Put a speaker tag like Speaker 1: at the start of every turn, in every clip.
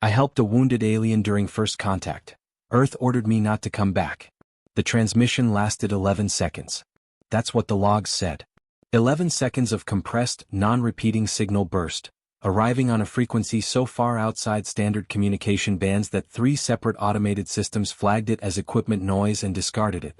Speaker 1: I helped a wounded alien during first contact. Earth ordered me not to come back. The transmission lasted 11 seconds. That's what the logs said. 11 seconds of compressed, non-repeating signal burst, arriving on a frequency so far outside standard communication bands that 3 separate automated systems flagged it as equipment noise and discarded it.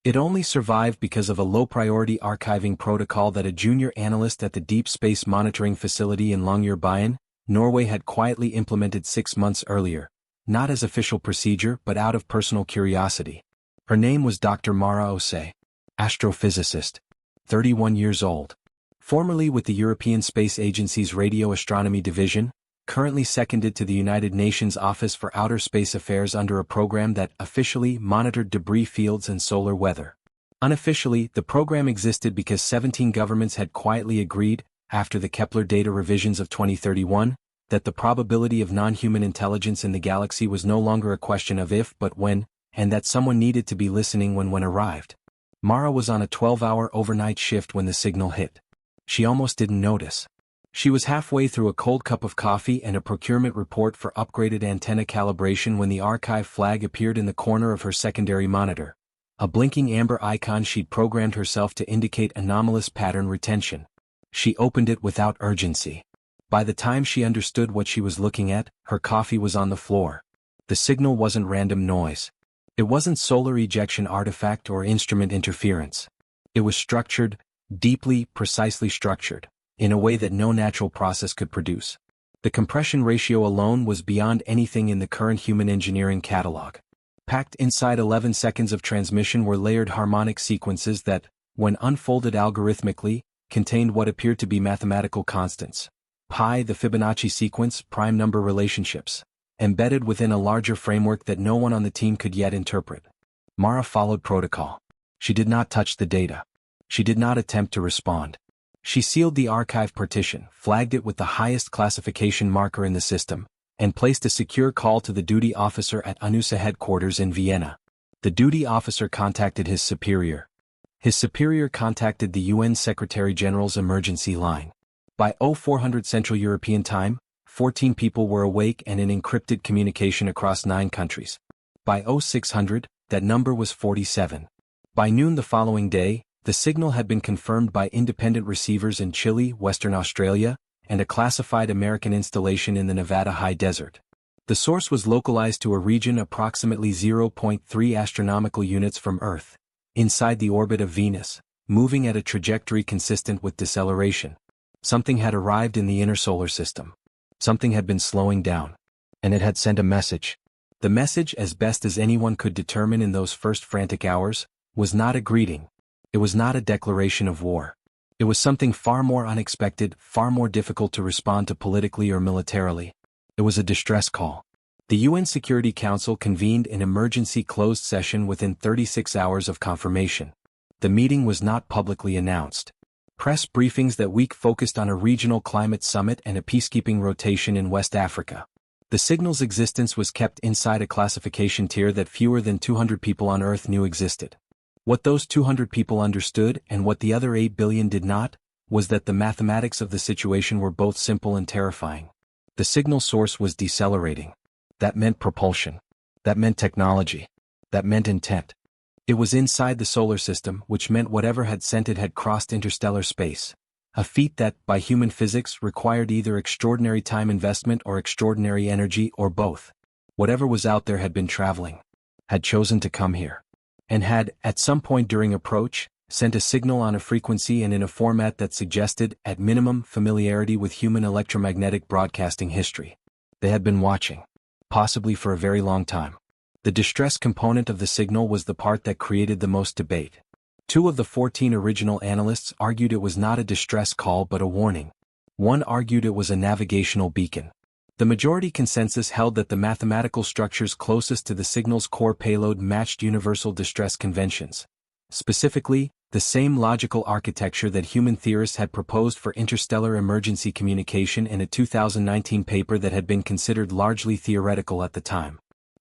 Speaker 1: It only survived because of a low-priority archiving protocol that a junior analyst at the Deep Space Monitoring Facility in Longyearbyen, Norway had quietly implemented 6 months earlier, not as official procedure but out of personal curiosity. Her name was Dr. Mara Ose, astrophysicist, 31 years old. Formerly with the European Space Agency's Radio Astronomy Division, currently seconded to the United Nations Office for Outer Space Affairs under a program that officially monitored debris fields and solar weather. Unofficially, the program existed because 17 governments had quietly agreed, after the Kepler data revisions of 2031, that the probability of non-human intelligence in the galaxy was no longer a question of if but when, and that someone needed to be listening when arrived. Mara was on a 12-hour overnight shift when the signal hit. She almost didn't notice. She was halfway through a cold cup of coffee and a procurement report for upgraded antenna calibration when the archive flag appeared in the corner of her secondary monitor, a blinking amber icon she'd programmed herself to indicate anomalous pattern retention. She opened it without urgency. By the time she understood what she was looking at, her coffee was on the floor. The signal wasn't random noise. It wasn't solar ejection artifact or instrument interference. It was structured, deeply, precisely structured, in a way that no natural process could produce. The compression ratio alone was beyond anything in the current human engineering catalog. Packed inside 11 seconds of transmission were layered harmonic sequences that, when unfolded algorithmically, contained what appeared to be mathematical constants. Pi, the Fibonacci sequence, prime number relationships, embedded within a larger framework that no one on the team could yet interpret. Mara followed protocol. She did not touch the data. She did not attempt to respond. She sealed the archive partition, flagged it with the highest classification marker in the system, and placed a secure call to the duty officer at ANUSA headquarters in Vienna. The duty officer contacted his superior. His superior contacted the UN Secretary-General's emergency line. By 0400 Central European Time, 14 people were awake and in encrypted communication across 9 countries. By 0600, that number was 47. By noon the following day, the signal had been confirmed by independent receivers in Chile, Western Australia, and a classified American installation in the Nevada high desert. The source was localized to a region approximately 0.3 astronomical units from Earth, inside the orbit of Venus, moving at a trajectory consistent with deceleration. Something had arrived in the inner solar system. Something had been slowing down. And it had sent a message. The message, as best as anyone could determine in those first frantic hours, was not a greeting. It was not a declaration of war. It was something far more unexpected, far more difficult to respond to politically or militarily. It was a distress call. The UN Security Council convened an emergency closed session within 36 hours of confirmation. The meeting was not publicly announced. Press briefings that week focused on a regional climate summit and a peacekeeping rotation in West Africa. The signal's existence was kept inside a classification tier that fewer than 200 people on Earth knew existed. What those 200 people understood, and what the other 8 billion did not, was that the mathematics of the situation were both simple and terrifying. The signal source was decelerating. That meant propulsion. That meant technology. That meant intent. It was inside the solar system, which meant whatever had sent it had crossed interstellar space. A feat that, by human physics, required either extraordinary time investment or extraordinary energy or both. Whatever was out there had been traveling. Had chosen to come here. And had, at some point during approach, sent a signal on a frequency and in a format that suggested, at minimum, familiarity with human electromagnetic broadcasting history. They had been watching. Possibly for a very long time. The distress component of the signal was the part that created the most debate. 2 of the 14 original analysts argued it was not a distress call but a warning. One argued it was a navigational beacon. The majority consensus held that the mathematical structures closest to the signal's core payload matched universal distress conventions. Specifically, the same logical architecture that human theorists had proposed for interstellar emergency communication in a 2019 paper that had been considered largely theoretical at the time.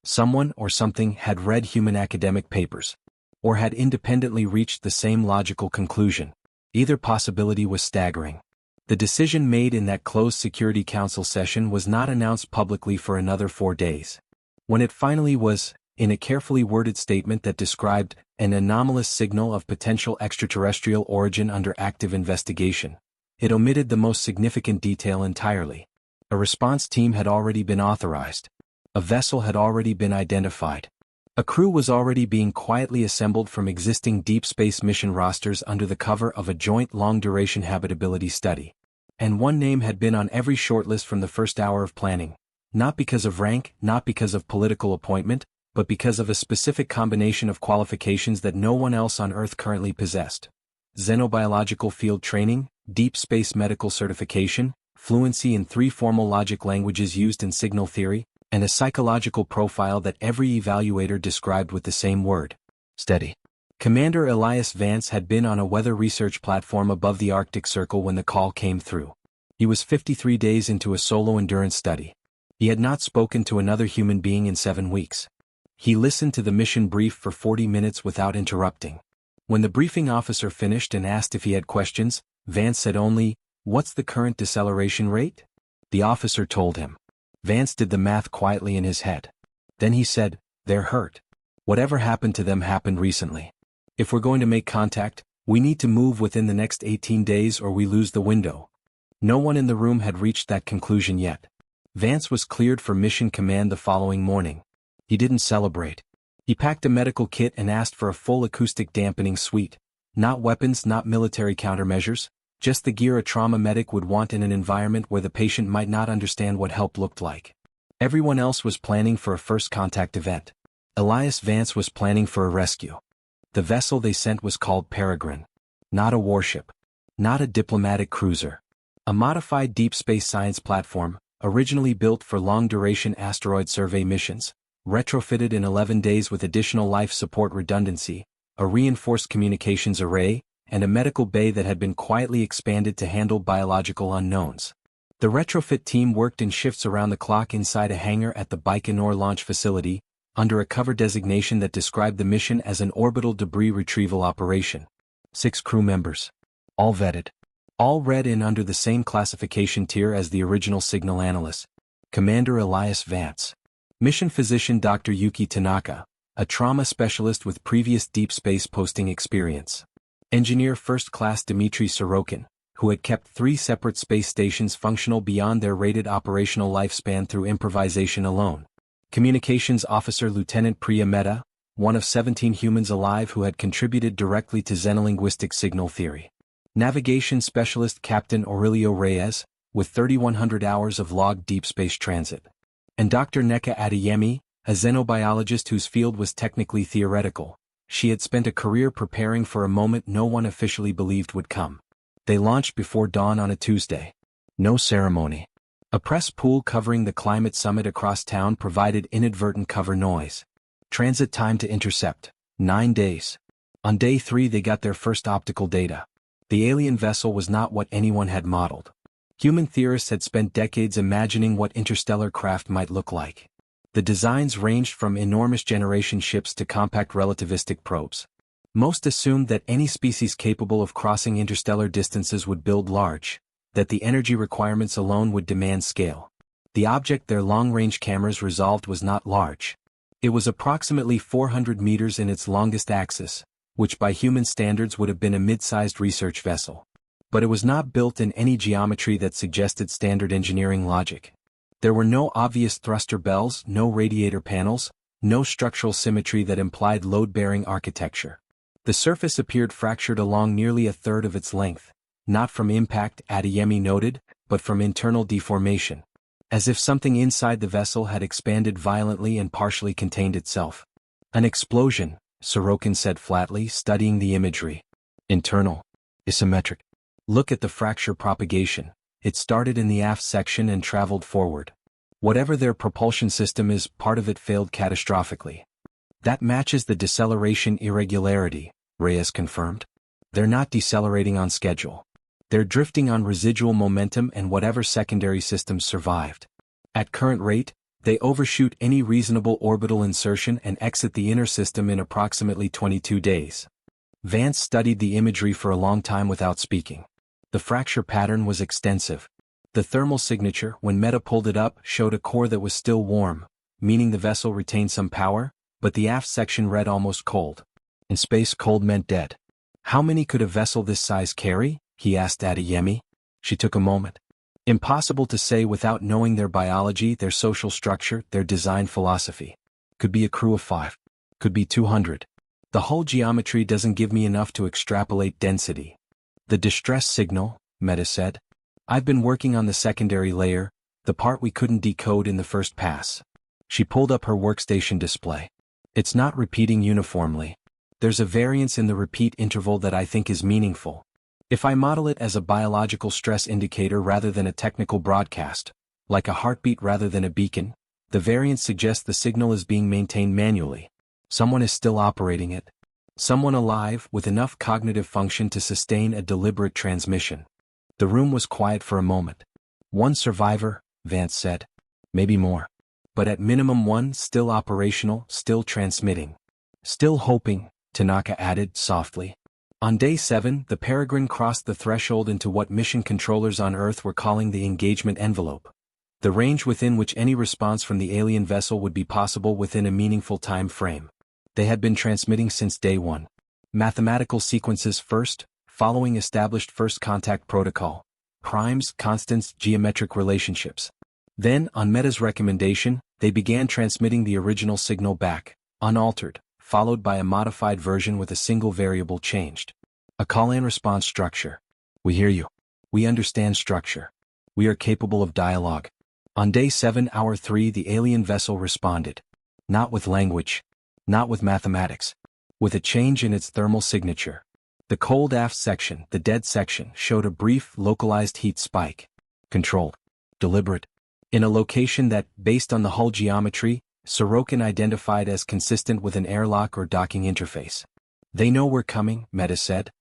Speaker 1: Someone or something had read human academic papers, or had independently reached the same logical conclusion. Either possibility was staggering. The decision made in that closed Security Council session was not announced publicly for another 4 days. When it finally was, in a carefully worded statement that described an anomalous signal of potential extraterrestrial origin under active investigation, it omitted the most significant detail entirely. A response team had already been authorized. A vessel had already been identified. A crew was already being quietly assembled from existing deep space mission rosters under the cover of a joint long-duration habitability study. And one name had been on every shortlist from the first hour of planning, not because of rank, not because of political appointment, but because of a specific combination of qualifications that no one else on Earth currently possessed. Xenobiological field training, deep space medical certification, fluency in 3 formal logic languages used in signal theory, and a psychological profile that every evaluator described with the same word: steady. Commander Elias Vance had been on a weather research platform above the Arctic Circle when the call came through. He was 53 days into a solo endurance study. He had not spoken to another human being in 7 weeks. He listened to the mission brief for 40 minutes without interrupting. When the briefing officer finished and asked if he had questions, Vance said only, "What's the current deceleration rate?" The officer told him. Vance did the math quietly in his head. Then he said, "They're hurt. Whatever happened to them happened recently. If we're going to make contact, we need to move within the next 18 days or we lose the window." No one in the room had reached that conclusion yet. Vance was cleared for mission command the following morning. He didn't celebrate. He packed a medical kit and asked for a full acoustic dampening suite. Not weapons, not military countermeasures, just the gear a trauma medic would want in an environment where the patient might not understand what help looked like. Everyone else was planning for a first contact event. Elias Vance was planning for a rescue. The vessel they sent was called Peregrine. Not a warship. Not a diplomatic cruiser. A modified deep space science platform, originally built for long-duration asteroid survey missions, retrofitted in 11 days with additional life support redundancy, a reinforced communications array, and a medical bay that had been quietly expanded to handle biological unknowns. The retrofit team worked in shifts around the clock inside a hangar at the Baikonur launch facility, under a cover designation that described the mission as an orbital debris retrieval operation. 6 crew members. All vetted. All read in under the same classification tier as the original signal analyst. Commander Elias Vance. Mission physician Dr. Yuki Tanaka, a trauma specialist with previous deep space posting experience. Engineer First Class Dmitry Sorokin, who had kept 3 separate space stations functional beyond their rated operational lifespan through improvisation alone. Communications Officer Lieutenant Priya Mehta, one of 17 humans alive who had contributed directly to xenolinguistic signal theory. Navigation Specialist Captain Aurelio Reyes, with 3,100 hours of logged deep space transit. And Dr. Neka Adeyemi, a xenobiologist whose field was technically theoretical. She had spent a career preparing for a moment no one officially believed would come. They launched before dawn on a Tuesday. No ceremony. A press pool covering the climate summit across town provided inadvertent cover noise. Transit time to intercept, 9 days. On day 3 they got their first optical data. The alien vessel was not what anyone had modeled. Human theorists had spent decades imagining what interstellar craft might look like. The designs ranged from enormous generation ships to compact relativistic probes. Most assumed that any species capable of crossing interstellar distances would build large, that the energy requirements alone would demand scale. The object their long-range cameras resolved was not large. It was approximately 400 meters in its longest axis, which by human standards would have been a mid-sized research vessel. But it was not built in any geometry that suggested standard engineering logic. There were no obvious thruster bells, no radiator panels, no structural symmetry that implied load-bearing architecture. The surface appeared fractured along nearly a third of its length, not from impact, Adeyemi noted, but from internal deformation. As if something inside the vessel had expanded violently and partially contained itself. An explosion, Sorokin said flatly, studying the imagery. Internal. Isometric. Look at the fracture propagation. It started in the aft section and traveled forward. Whatever their propulsion system is, part of it failed catastrophically. That matches the deceleration irregularity, Reyes confirmed. They're not decelerating on schedule. They're drifting on residual momentum and whatever secondary systems survived. At current rate, they overshoot any reasonable orbital insertion and exit the inner system in approximately 22 days. Vance studied the imagery for a long time without speaking. The fracture pattern was extensive. The thermal signature, when Meta pulled it up, showed a core that was still warm, meaning the vessel retained some power, but the aft section read almost cold. In space, cold meant dead. How many could a vessel this size carry? He asked Adeyemi. She took a moment. Impossible to say without knowing their biology, their social structure, their design philosophy. Could be a crew of 5. Could be 200. The hull geometry doesn't give me enough to extrapolate density. The distress signal, Meta said. I've been working on the secondary layer, the part we couldn't decode in the first pass. She pulled up her workstation display. It's not repeating uniformly. There's a variance in the repeat interval that I think is meaningful. If I model it as a biological stress indicator rather than a technical broadcast, like a heartbeat rather than a beacon, the variance suggests the signal is being maintained manually. Someone is still operating it. Someone alive with enough cognitive function to sustain a deliberate transmission. The room was quiet for a moment. One survivor, Vance said. Maybe more. But at minimum one still operational, still transmitting. Still hoping, Tanaka added softly. On day 7, the Peregrine crossed the threshold into what mission controllers on Earth were calling the engagement envelope. The range within which any response from the alien vessel would be possible within a meaningful time frame. They had been transmitting since day 1. Mathematical sequences first, following established first contact protocol. Primes, constants, geometric relationships. Then, on Meta's recommendation, they began transmitting the original signal back, unaltered, followed by a modified version with a single variable changed. A call-and-response structure. We hear you. We understand structure. We are capable of dialogue. On day 7, hour 3, the alien vessel responded. Not with language. Not with mathematics. With a change in its thermal signature. The cold aft section, the dead section, showed a brief, localized heat spike. Controlled. Deliberate. In a location that, based on the hull geometry, Sorokin identified as consistent with an airlock or docking interface. They know we're coming, Meta said.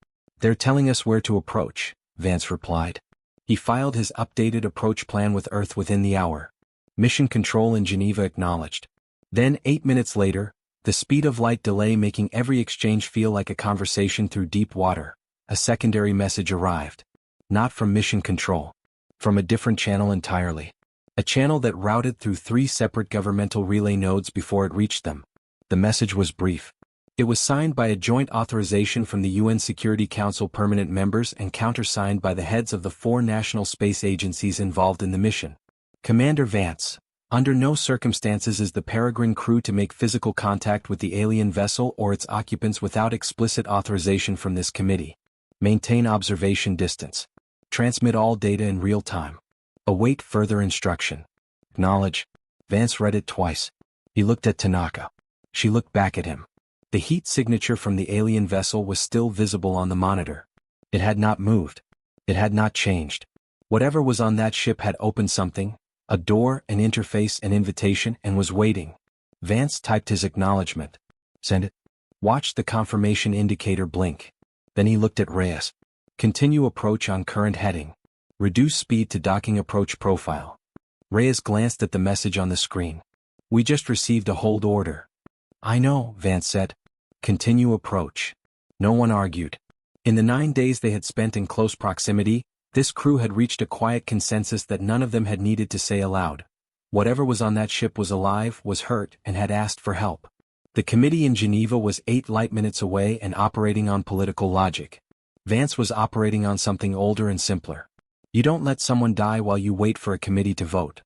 Speaker 1: They're telling us where to approach, Vance replied. He filed his updated approach plan with Earth within the hour. Mission Control in Geneva acknowledged. Then, 8 minutes later, the speed of light delay making every exchange feel like a conversation through deep water, a secondary message arrived. Not from Mission Control. From a different channel entirely. A channel that routed through 3 separate governmental relay nodes before it reached them. The message was brief. It was signed by a joint authorization from the UN Security Council permanent members and countersigned by the heads of the 4 national space agencies involved in the mission. Commander Vance, under no circumstances is the Peregrine crew to make physical contact with the alien vessel or its occupants without explicit authorization from this committee. Maintain observation distance. Transmit all data in real time. Await further instruction. Acknowledge. Vance read it twice. He looked at Tanaka. She looked back at him. The heat signature from the alien vessel was still visible on the monitor. It had not moved. It had not changed. Whatever was on that ship had opened something, a door, an interface, an invitation, and was waiting. Vance typed his acknowledgement. Send it. Watched the confirmation indicator blink. Then he looked at Reyes. Continue approach on current heading. Reduce speed to docking approach profile. Reyes glanced at the message on the screen. We just received a hold order. I know, Vance said. Continue approach. No one argued. In the 9 days they had spent in close proximity, this crew had reached a quiet consensus that none of them had needed to say aloud. Whatever was on that ship was alive, was hurt, and had asked for help. The committee in Geneva was 8 light minutes away and operating on political logic. Vance was operating on something older and simpler. You don't let someone die while you wait for a committee to vote.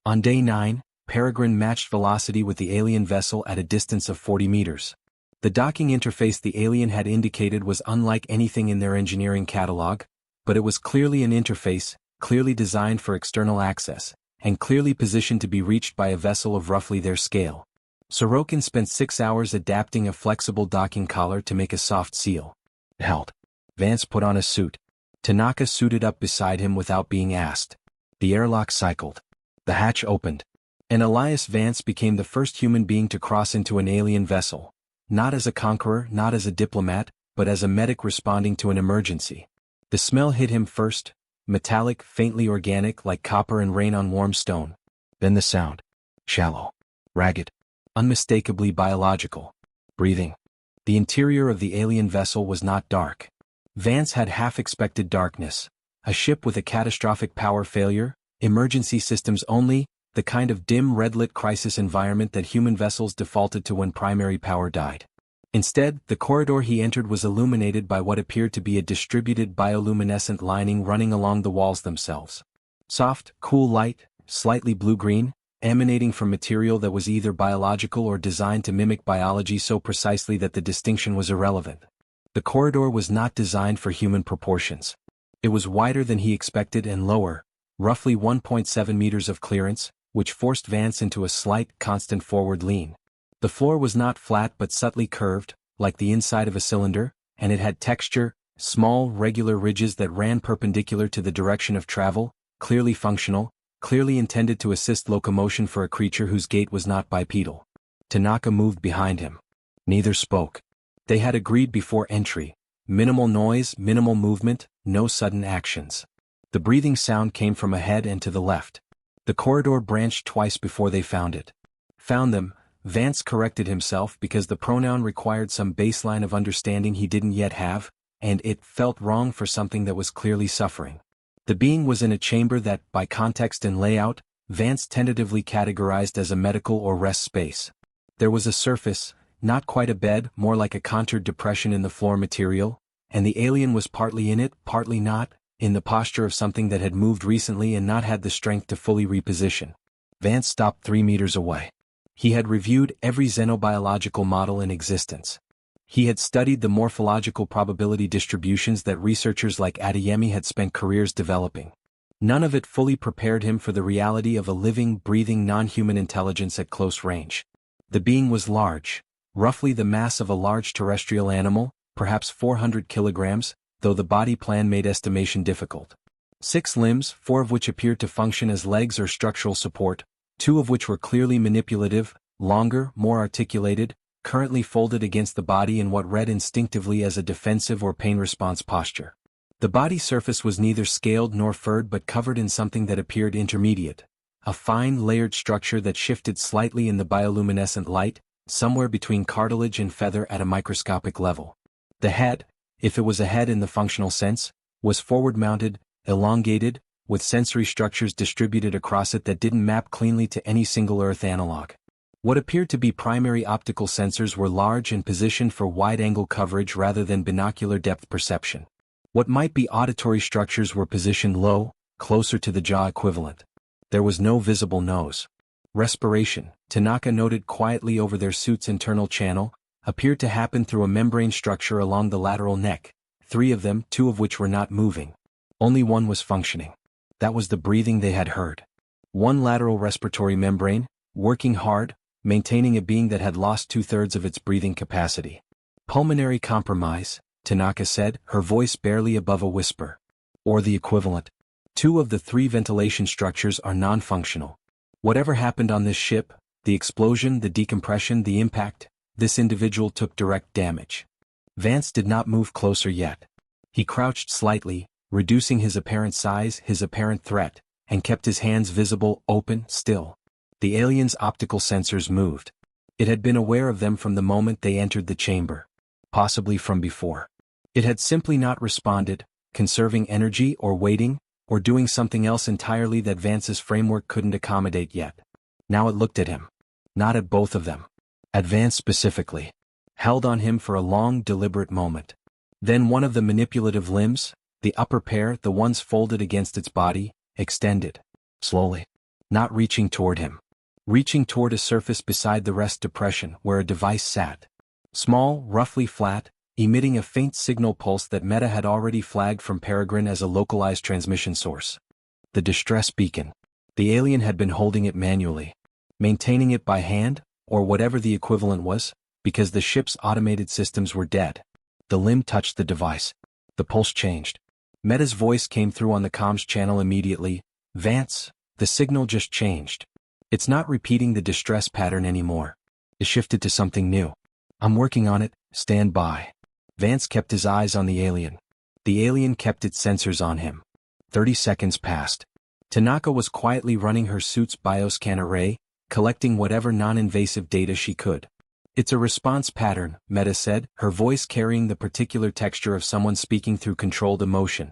Speaker 1: On day 9, Peregrine matched velocity with the alien vessel at a distance of 40 meters. The docking interface the alien had indicated was unlike anything in their engineering catalog, but it was clearly an interface, clearly designed for external access, and clearly positioned to be reached by a vessel of roughly their scale. Sorokin spent 6 hours adapting a flexible docking collar to make a soft seal. It held. Vance put on a suit. Tanaka suited up beside him without being asked. The airlock cycled. The hatch opened. And Elias Vance became the first human being to cross into an alien vessel. Not as a conqueror, not as a diplomat, but as a medic responding to an emergency. The smell hit him first, metallic, faintly organic like copper and rain on warm stone. Then the sound. Shallow. Ragged. Unmistakably biological. Breathing. The interior of the alien vessel was not dark. Vance had half expected darkness, A ship with a catastrophic power failure, emergency systems only, the kind of dim red-lit crisis environment that human vessels defaulted to when primary power died. Instead, the corridor he entered was illuminated by what appeared to be a distributed bioluminescent lining running along the walls themselves. Soft, cool light, slightly blue-green, emanating from material that was either biological or designed to mimic biology so precisely that the distinction was irrelevant. The corridor was not designed for human proportions. It was wider than he expected and lower, roughly 1.7 meters of clearance, which forced Vance into a slight, constant forward lean. The floor was not flat but subtly curved, like the inside of a cylinder, and it had texture, small, regular ridges that ran perpendicular to the direction of travel, clearly functional, clearly intended to assist locomotion for a creature whose gait was not bipedal. Tanaka moved behind him. Neither spoke. They had agreed before entry. Minimal noise, minimal movement, no sudden actions. The breathing sound came from ahead and to the left. The corridor branched twice before they found it. Found them, Vance corrected himself because the pronoun required some baseline of understanding he didn't yet have, and it felt wrong for something that was clearly suffering. The being was in a chamber that, by context and layout, Vance tentatively categorized as a medical or rest space. There was a surface, not quite a bed, more like a contoured depression in the floor material, and the alien was partly in it, partly not, in the posture of something that had moved recently and not had the strength to fully reposition. Vance stopped 3 meters away. He had reviewed every xenobiological model in existence. He had studied the morphological probability distributions that researchers like Adeyemi had spent careers developing. None of it fully prepared him for the reality of a living, breathing non-human intelligence at close range. The being was large, roughly the mass of a large terrestrial animal, perhaps 400 kilograms, though the body plan made estimation difficult. 6 limbs, 4 of which appeared to function as legs or structural support, 2 of which were clearly manipulative, longer, more articulated, currently folded against the body in what read instinctively as a defensive or pain response posture. The body surface was neither scaled nor furred but covered in something that appeared intermediate, a fine layered structure that shifted slightly in the bioluminescent light, somewhere between cartilage and feather at a microscopic level. The head, if it was a head in the functional sense, was forward-mounted, elongated, with sensory structures distributed across it that didn't map cleanly to any single Earth analog. What appeared to be primary optical sensors were large and positioned for wide-angle coverage rather than binocular depth perception. What might be auditory structures were positioned low, closer to the jaw equivalent. There was no visible nose. Respiration, Tanaka noted quietly over their suit's internal channel, appeared to happen through a membrane structure along the lateral neck, 3 of them, 2 of which were not moving. Only one was functioning. That was the breathing they had heard. One lateral respiratory membrane, working hard, maintaining a being that had lost 2/3 of its breathing capacity. Pulmonary compromise, Tanaka said, her voice barely above a whisper. Or the equivalent. 2 of the 3 ventilation structures are non-functional. Whatever happened on this ship, the explosion, the decompression, the impact, this individual took direct damage. Vance did not move closer yet. He crouched slightly, reducing his apparent size, his apparent threat, and kept his hands visible, open, still. The alien's optical sensors moved. It had been aware of them from the moment they entered the chamber. Possibly from before. It had simply not responded, conserving energy or waiting, or doing something else entirely that Vance's framework couldn't accommodate yet. Now it looked at him. Not at both of them. At Vance specifically. Held on him for a long, deliberate moment. Then one of the manipulative limbs, the upper pair, the ones folded against its body, extended. Slowly. Not reaching toward him. Reaching toward a surface beside the rest depression where a device sat. Small, roughly flat, emitting a faint signal pulse that Meta had already flagged from Peregrine as a localized transmission source. The distress beacon. The alien had been holding it manually. Maintaining it by hand, or whatever the equivalent was, because the ship's automated systems were dead. The limb touched the device. The pulse changed. Meta's voice came through on the comms channel immediately. Vance, the signal just changed. It's not repeating the distress pattern anymore. It shifted to something new. I'm working on it, stand by. Vance kept his eyes on the alien. The alien kept its sensors on him. 30 seconds passed. Tanaka was quietly running her suit's bioscan array, collecting whatever non-invasive data she could. It's a response pattern, Meta said, her voice carrying the particular texture of someone speaking through controlled emotion.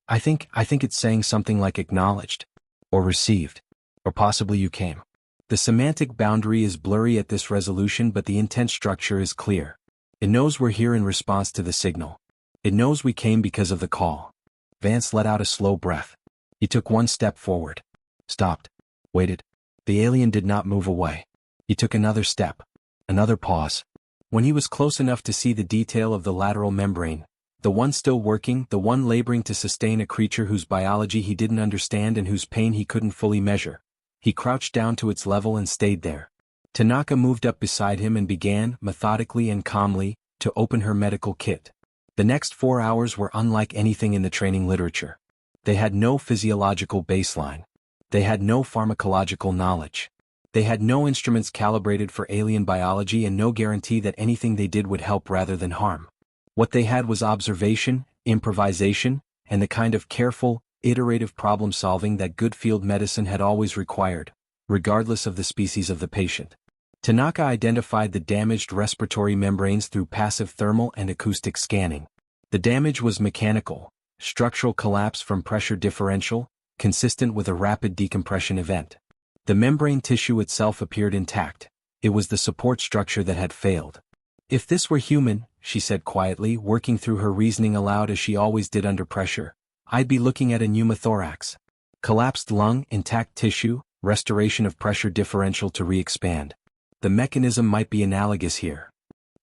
Speaker 1: I think it's saying something like acknowledged, or received, or possibly you came. The semantic boundary is blurry at this resolution, but the intent structure is clear. It knows we're here in response to the signal. It knows we came because of the call. Vance let out a slow breath. He took one step forward. Stopped. Waited. The alien did not move away. He took another step. Another pause. When he was close enough to see the detail of the lateral membrane, the one still working, the one laboring to sustain a creature whose biology he didn't understand and whose pain he couldn't fully measure, he crouched down to its level and stayed there. Tanaka moved up beside him and began, methodically and calmly, to open her medical kit. The next 4 hours were unlike anything in the training literature. They had no physiological baseline. They had no pharmacological knowledge. They had no instruments calibrated for alien biology and no guarantee that anything they did would help rather than harm. What they had was observation, improvisation, and the kind of careful, iterative problem-solving that good field medicine had always required, regardless of the species of the patient. Tanaka identified the damaged respiratory membranes through passive thermal and acoustic scanning. The damage was mechanical, structural collapse from pressure differential, consistent with a rapid decompression event. The membrane tissue itself appeared intact. It was the support structure that had failed. If this were human, she said quietly, working through her reasoning aloud as she always did under pressure, I'd be looking at a pneumothorax. Collapsed lung, intact tissue, restoration of pressure differential to re-expand. The mechanism might be analogous here.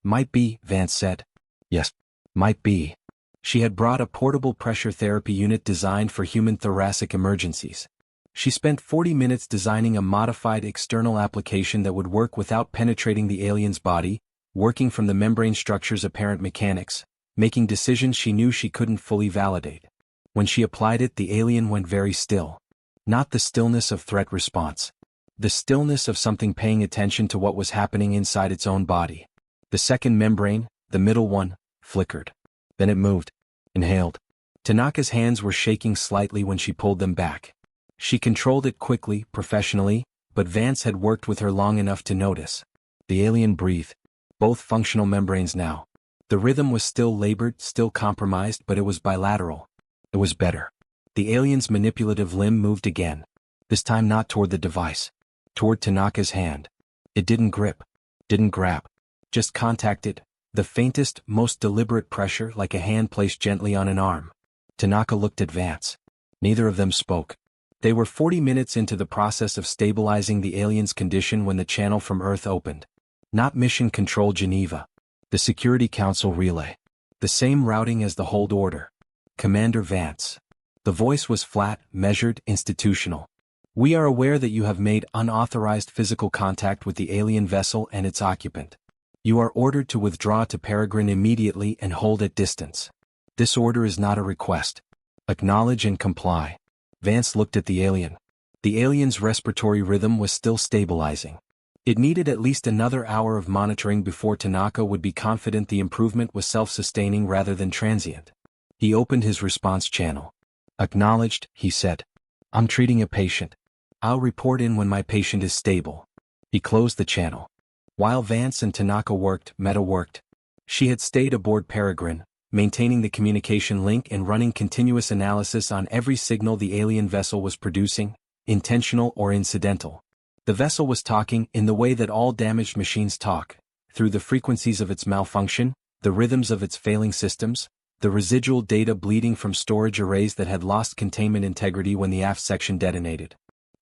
Speaker 1: Might be, Vance said. Yes, might be. She had brought a portable pressure therapy unit designed for human thoracic emergencies. She spent 40 minutes designing a modified external application that would work without penetrating the alien's body, working from the membrane structure's apparent mechanics, making decisions she knew she couldn't fully validate. When she applied it, the alien went very still. Not the stillness of threat response. The stillness of something paying attention to what was happening inside its own body. The second membrane, the middle one, flickered. Then it moved. Inhaled. Tanaka's hands were shaking slightly when she pulled them back. She controlled it quickly, professionally, but Vance had worked with her long enough to notice. The alien breathed. Both functional membranes now. The rhythm was still labored, still compromised, but it was bilateral. It was better. The alien's manipulative limb moved again. This time not toward the device. Toward Tanaka's hand. It didn't grip. Didn't grab. Just contacted. The faintest, most deliberate pressure, like a hand placed gently on an arm. Tanaka looked at Vance. Neither of them spoke. They were 40 minutes into the process of stabilizing the alien's condition when the channel from Earth opened. Not Mission Control Geneva. The Security Council relay. The same routing as the hold order. Commander Vance. The voice was flat, measured, institutional. We are aware that you have made unauthorized physical contact with the alien vessel and its occupant. You are ordered to withdraw to Peregrine immediately and hold at distance. This order is not a request. Acknowledge and comply. Vance looked at the alien. The alien's respiratory rhythm was still stabilizing. It needed at least another hour of monitoring before Tanaka would be confident the improvement was self-sustaining rather than transient. He opened his response channel. Acknowledged, he said. I'm treating a patient. I'll report in when my patient is stable. He closed the channel. While Vance and Tanaka worked, Meta worked. She had stayed aboard Peregrine, maintaining the communication link and running continuous analysis on every signal the alien vessel was producing, intentional or incidental. The vessel was talking in the way that all damaged machines talk, through the frequencies of its malfunction, the rhythms of its failing systems, the residual data bleeding from storage arrays that had lost containment integrity when the aft section detonated.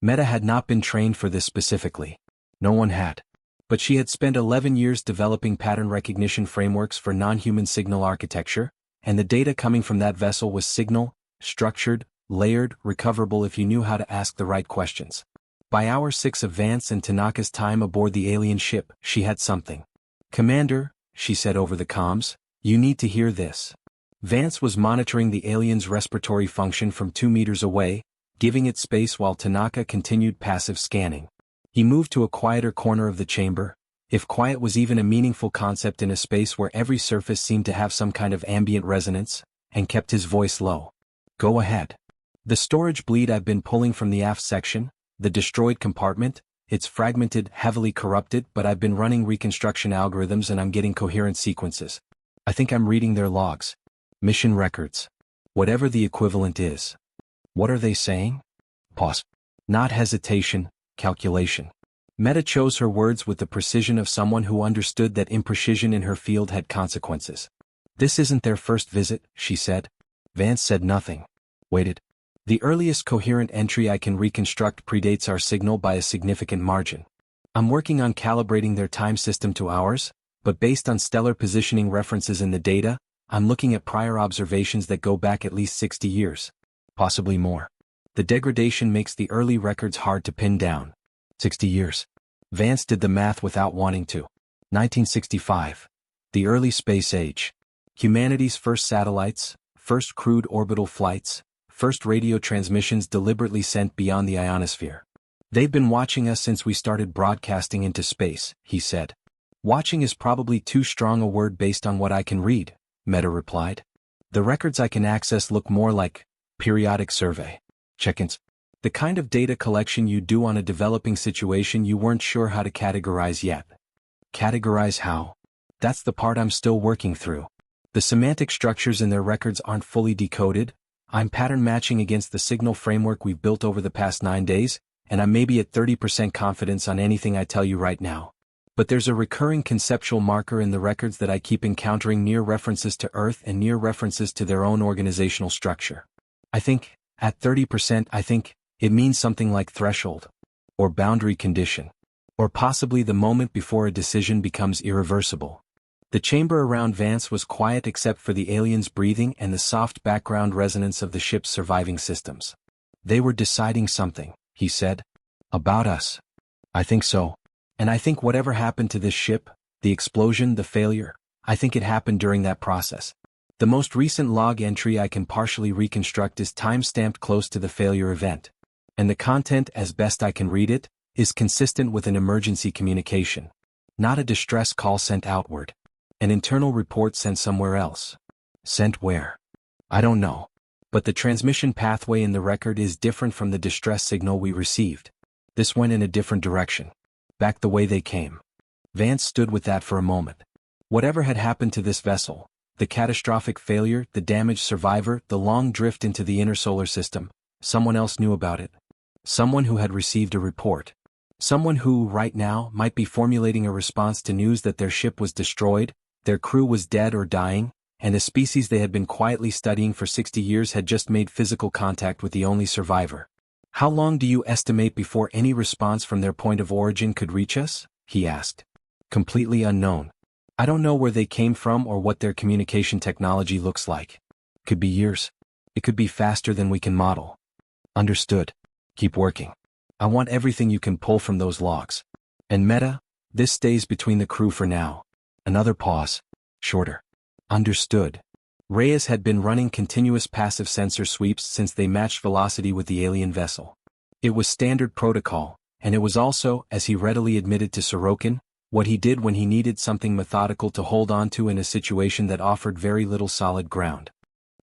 Speaker 1: Meta had not been trained for this specifically. No one had. But she had spent 11 years developing pattern recognition frameworks for non-human signal architecture, and the data coming from that vessel was signal, structured, layered, recoverable if you knew how to ask the right questions. By hour 6 of Vance and Tanaka's time aboard the alien ship, she had something. Commander, she said over the comms, you need to hear this. Vance was monitoring the alien's respiratory function from 2 meters away, giving it space while Tanaka continued passive scanning. He moved to a quieter corner of the chamber, if quiet was even a meaningful concept in a space where every surface seemed to have some kind of ambient resonance, and kept his voice low. Go ahead. The storage bleed I've been pulling from the aft section, the destroyed compartment, it's fragmented, heavily corrupted, but I've been running reconstruction algorithms and I'm getting coherent sequences. I think I'm reading their logs. Mission records. Whatever the equivalent is. What are they saying? Pause. Not hesitation, calculation. Meta chose her words with the precision of someone who understood that imprecision in her field had consequences. This isn't their first visit, she said. Vance said nothing. Waited. The earliest coherent entry I can reconstruct predates our signal by a significant margin. I'm working on calibrating their time system to ours, but based on stellar positioning references in the data, I'm looking at prior observations that go back at least 60 years. Possibly more. The degradation makes the early records hard to pin down. 60 years. Vance did the math without wanting to. 1965. The early space age. Humanity's first satellites, first crewed orbital flights, first radio transmissions deliberately sent beyond the ionosphere. They've been watching us since we started broadcasting into space, he said. Watching is probably too strong a word based on what I can read, Meta replied. The records I can access look more like periodic survey check-ins. The kind of data collection you do on a developing situation you weren't sure how to categorize yet. Categorize how? That's the part I'm still working through. The semantic structures in their records aren't fully decoded. I'm pattern matching against the signal framework we've built over the past 9 days, and I'm maybe at 30% confidence on anything I tell you right now. But there's a recurring conceptual marker in the records that I keep encountering, near references to Earth and near references to their own organizational structure. At 30%, it means something like threshold, or boundary condition, or possibly the moment before a decision becomes irreversible. The chamber around Vance was quiet except for the aliens' breathing and the soft background resonance of the ship's surviving systems. They were deciding something, he said. About us. I think so. And I think whatever happened to this ship, the explosion, the failure, I think it happened during that process. The most recent log entry I can partially reconstruct is time-stamped close to the failure event. And the content, as best I can read it, is consistent with an emergency communication. Not a distress call sent outward. An internal report sent somewhere else. Sent where? I don't know. But the transmission pathway in the record is different from the distress signal we received. This went in a different direction. Back the way they came. Vance stood with that for a moment. Whatever had happened to this vessel, the catastrophic failure, the damaged survivor, the long drift into the inner solar system, someone else knew about it. Someone who had received a report. Someone who, right now, might be formulating a response to news that their ship was destroyed, their crew was dead or dying, and a species they had been quietly studying for 60 years had just made physical contact with the only survivor. How long do you estimate before any response from their point of origin could reach us? He asked. Completely unknown. I don't know where they came from or what their communication technology looks like. Could be years. It could be faster than we can model. Understood. Keep working. I want everything you can pull from those logs. And Meta, this stays between the crew for now. Another pause. Shorter. Understood. Reyes had been running continuous passive sensor sweeps since they matched velocity with the alien vessel. It was standard protocol, and it was also, as he readily admitted to Sorokin, what he did when he needed something methodical to hold on to in a situation that offered very little solid ground.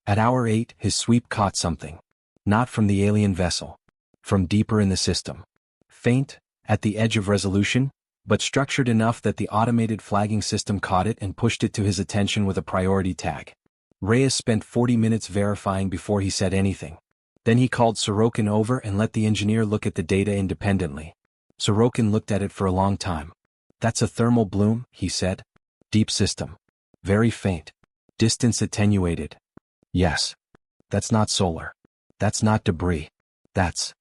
Speaker 1: At hour 8, his sweep caught something. Not from the alien vessel. From deeper in the system. Faint, at the edge of resolution, but structured enough that the automated flagging system caught it and pushed it to his attention with a priority tag. Reyes spent 40 minutes verifying before he said anything. Then he called Sorokin over and let the engineer look at the data independently. Sorokin looked at it for a long time. That's a thermal bloom, he said. Deep system. Very faint. Distance attenuated. Yes. That's not solar. That's not debris. That's...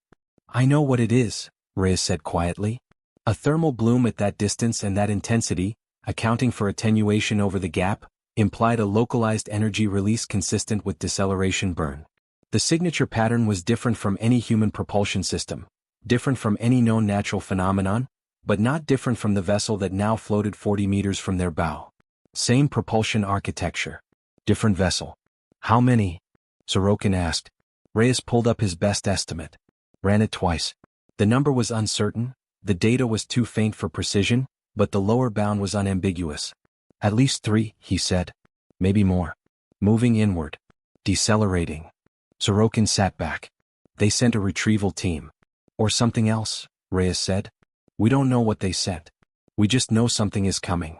Speaker 1: I know what it is, Reyes said quietly. A thermal bloom at that distance and that intensity, accounting for attenuation over the gap, implied a localized energy release consistent with deceleration burn. The signature pattern was different from any human propulsion system, different from any known natural phenomenon, but not different from the vessel that now floated 40 meters from their bow. Same propulsion architecture. Different vessel. How many? Sorokin asked. Reyes pulled up his best estimate. Ran it twice. The number was uncertain, the data was too faint for precision, but the lower bound was unambiguous. At least 3, he said. Maybe more. Moving inward. Decelerating. Sorokin sat back. They sent a retrieval team. Or something else, Reyes said. We don't know what they sent. We just know something is coming.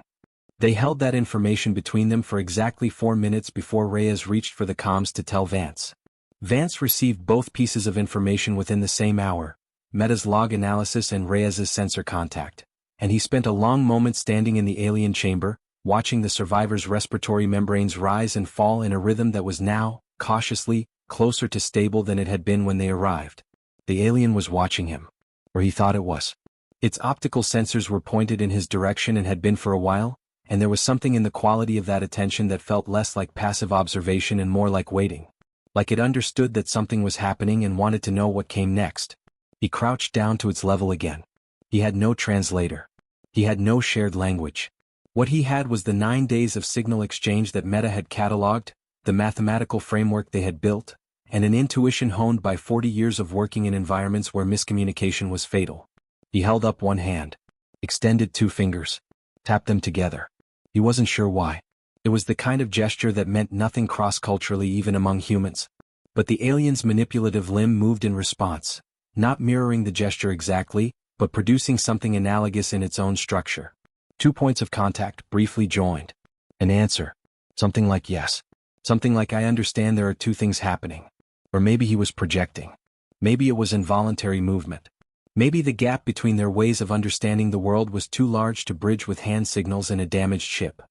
Speaker 1: They held that information between them for exactly 4 minutes before Reyes reached for the comms to tell Vance. Vance received both pieces of information within the same hour, Meta's log analysis and Reyes's sensor contact, and he spent a long moment standing in the alien chamber, watching the survivor's respiratory membranes rise and fall in a rhythm that was now, cautiously, closer to stable than it had been when they arrived. The alien was watching him. Or he thought it was. Its optical sensors were pointed in his direction and had been for a while, and there was something in the quality of that attention that felt less like passive observation and more like waiting. Like it understood that something was happening and wanted to know what came next. He crouched down to its level again. He had no translator. He had no shared language. What he had was the 9 days of signal exchange that Meta had cataloged, the mathematical framework they had built, and an intuition honed by 40 years of working in environments where miscommunication was fatal. He held up one hand, extended 2 fingers, tapped them together. He wasn't sure why. It was the kind of gesture that meant nothing cross-culturally even among humans. But the alien's manipulative limb moved in response, not mirroring the gesture exactly, but producing something analogous in its own structure. 2 points of contact briefly joined. An answer. Something like yes. Something like I understand there are 2 things happening. Or maybe he was projecting. Maybe it was involuntary movement. Maybe the gap between their ways of understanding the world was too large to bridge with hand signals and a damaged ship.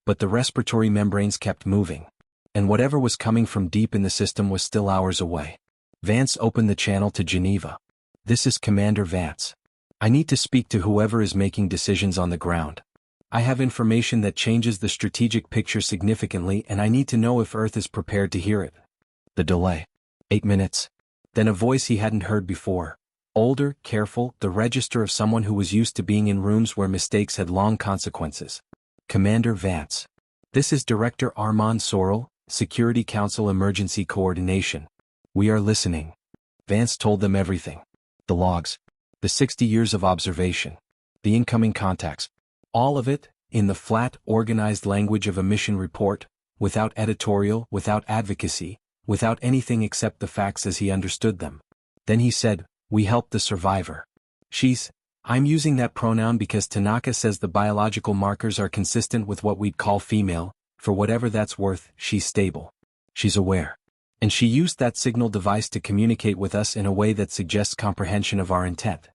Speaker 1: But the respiratory membranes kept moving. And whatever was coming from deep in the system was still hours away. Vance opened the channel to Geneva. This is Commander Vance. I need to speak to whoever is making decisions on the ground. I have information that changes the strategic picture significantly and I need to know if Earth is prepared to hear it. The delay. 8 minutes. Then a voice he hadn't heard before. Older, careful, the register of someone who was used to being in rooms where mistakes had long consequences. Commander Vance. This is Director Armand Sorrell, Security Council Emergency Coordination. We are listening. Vance told them everything. The logs. The 60 years of observation. The incoming contacts. All of it, in the flat, organized language of a mission report, without editorial, without advocacy, without anything except the facts as he understood them. Then he said, we helped the survivor. I'm using that pronoun because Tanaka says the biological markers are consistent with what we'd call female, for whatever that's worth, she's stable. She's aware. And she used that signal device to communicate with us in a way that suggests comprehension of our intent.